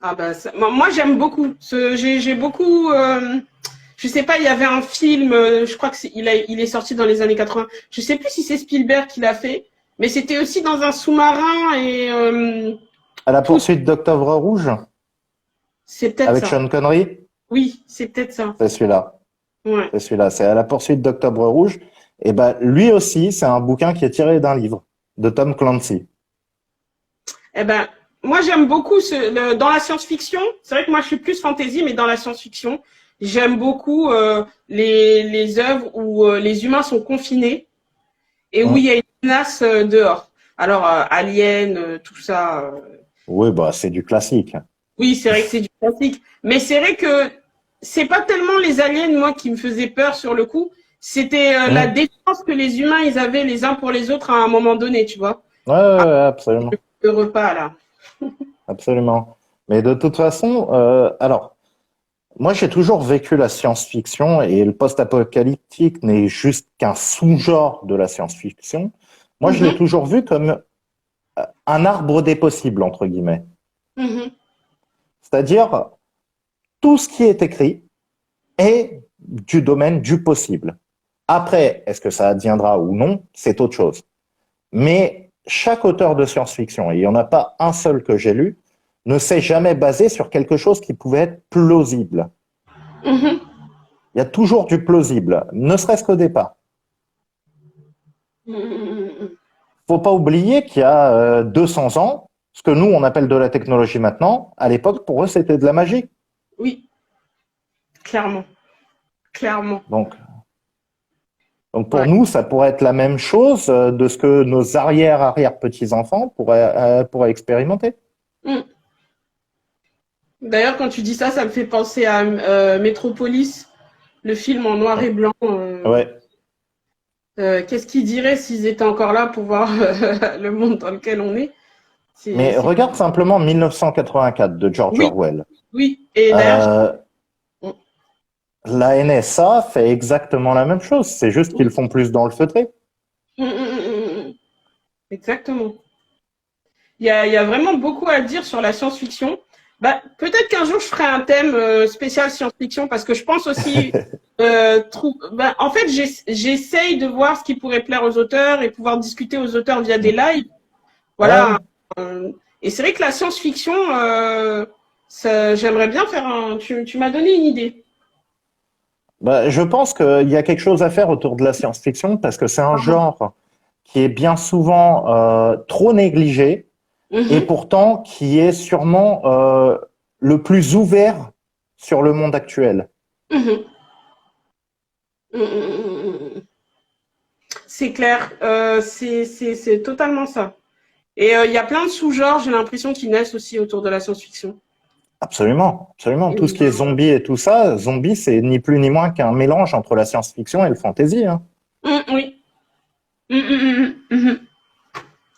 Ah ben, moi, j'aime beaucoup. J'ai beaucoup. Je sais pas, il y avait un film, je crois que il est sorti dans les années 80. Je sais plus si c'est Spielberg qui l'a fait, mais c'était aussi dans un sous-marin et À la tout. poursuite d'Octobre Rouge, C'est peut-être avec ça. Sean Connery, Oui, c'est peut-être ça. c'est celui-là. Ouais. C'est celui-là. C'est À la poursuite d'Octobre Rouge. Et ben, lui aussi, c'est un bouquin qui est tiré d'un livre de Tom Clancy. Eh ben, moi j'aime beaucoup dans la science-fiction. C'est vrai que moi je suis plus fantasy, mais dans la science-fiction, j'aime beaucoup les œuvres où les humains sont confinés et où il y Hum. a une menace dehors. Alors Alien, tout ça. Oui, bah, c'est du classique. Oui, c'est vrai que c'est du classique, mais c'est vrai que c'est pas tellement les aliens moi qui me faisaient peur sur le coup. C'était la Hum. défense que les humains ils avaient les uns pour les autres à un moment donné, tu vois. Ouais, ouais, ouais, absolument. Le repas là. Absolument. Mais de toute façon, alors, Moi, j'ai toujours vécu la science-fiction et le post-apocalyptique n'est juste qu'un sous-genre de la science-fiction. Moi, je l'ai Mhm, toujours vu comme un arbre des possibles, entre guillemets. mhm, C'est-à-dire, tout ce qui est écrit est du domaine du possible. Après, est-ce que ça adviendra ou non, c'est autre chose. Mais chaque auteur de science-fiction, et il n'y en a pas un seul que j'ai lu, ne s'est jamais basé sur quelque chose qui pouvait être plausible. mhm, Il y a toujours du plausible, ne serait-ce qu'au départ. mhm. Faut pas oublier qu'il y a 200 ans, ce que nous on appelle de la technologie maintenant, à l'époque pour eux c'était de la magie. Oui, clairement, clairement. Donc, donc pour Ouais. nous ça pourrait être la même chose de ce que nos arrière-arrière-petits-enfants pourraient expérimenter. Mm. D'ailleurs, quand tu dis ça, ça me fait penser à Metropolis, le film en noir et blanc. Ouais. Qu'est-ce qu'ils diraient s'ils étaient encore là pour voir le monde dans lequel on est? Mais C'est... regarde simplement 1984 de George Oui, Orwell. oui. Et d'ailleurs, Euh, mm, la NSA fait exactement la même chose, c'est juste qu'ils font plus dans le feutré. exactement. Il y a vraiment beaucoup à dire sur la science-fiction. Bah, peut-être qu'un jour, je ferai un thème spécial science-fiction parce que je pense aussi. Bah, en fait, j'essaye de voir ce qui pourrait plaire aux auteurs et pouvoir discuter aux auteurs via des lives. Ouais. Voilà. Et c'est vrai que la science-fiction, j'aimerais bien faire un. Tu m'as donné une idée. Bah, je pense qu'il y a quelque chose à faire autour de la science-fiction parce que c'est un genre qui est bien souvent trop négligé et Mhm, pourtant qui est sûrement le plus ouvert sur le monde actuel. mhm, mhm. C'est clair. C'est totalement ça. Et il y a plein de sous-genres, j'ai l'impression, qui naissent aussi autour de la science-fiction. Absolument, absolument. Tout ce qui est zombie et tout ça, zombie, c'est ni plus ni moins qu'un mélange entre la science-fiction et le fantasy, hein. Oui.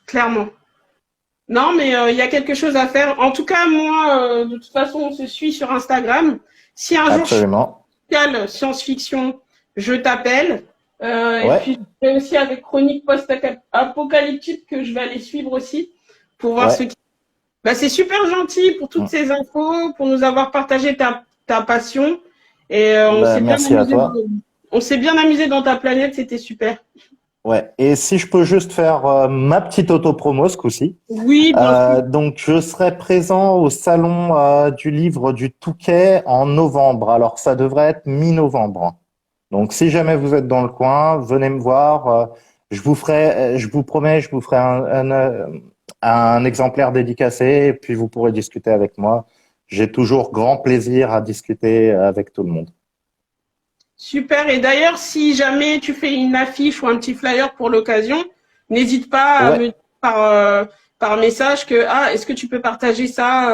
Clairement. Non, mais il y a quelque chose à faire. En tout cas, moi, de toute façon, on se suit sur Instagram. Si un jour je suis Absolument. spécial science-fiction, je t'appelle. Et Ouais, puis, je vais aussi avec Chronique Post-Apocalyptique que je vais aller suivre aussi pour voir ce ouais. qui. Bah, c'est super gentil pour toutes Mm. ces infos, pour nous avoir partagé ta passion. Et Bah, merci à toi. on s'est bien amusé dans ta planète, c'était super. Ouais. Et si je peux juste faire ma petite auto-promo ce coup-ci. Oui, bien sûr. Donc, je serai présent au salon du livre du Touquet en novembre. Alors, ça devrait être mi-novembre. Donc, si jamais vous êtes dans le coin, venez me voir. Je vous promets, je vous ferai un exemplaire dédicacé et puis vous pourrez discuter avec moi. J'ai toujours grand plaisir à discuter avec tout le monde. Super. Et d'ailleurs, si jamais tu fais une affiche ou un petit flyer pour l'occasion, n'hésite pas à me Ouais, dire par message que est-ce que tu peux partager ça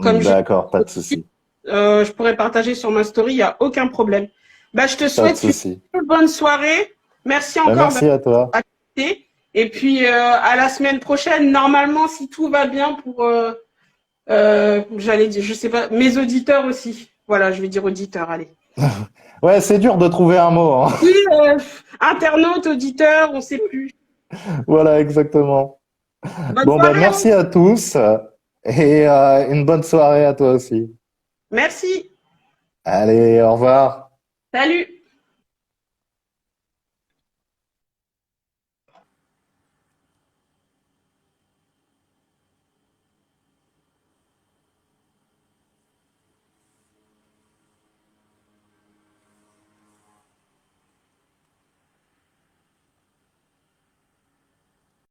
comme je d'accord, pas de souci. je pourrais partager sur ma story, il n'y a aucun problème. Bah, je te Pas de souhaite une souci. très bonne soirée. Merci Ben, encore merci d'avoir à toi. accepté. Et puis à la semaine prochaine, normalement, si tout va bien pour j'allais dire, je sais pas, mes auditeurs aussi. Voilà, je vais dire auditeurs, allez. Ouais, c'est dur de trouver un mot, hein. Oui, internaute, auditeur, on sait plus. Voilà, exactement. Bonne Bon, ben, soirée, hein. merci à tous et une bonne soirée à toi aussi. Merci. Allez, au revoir. Salut.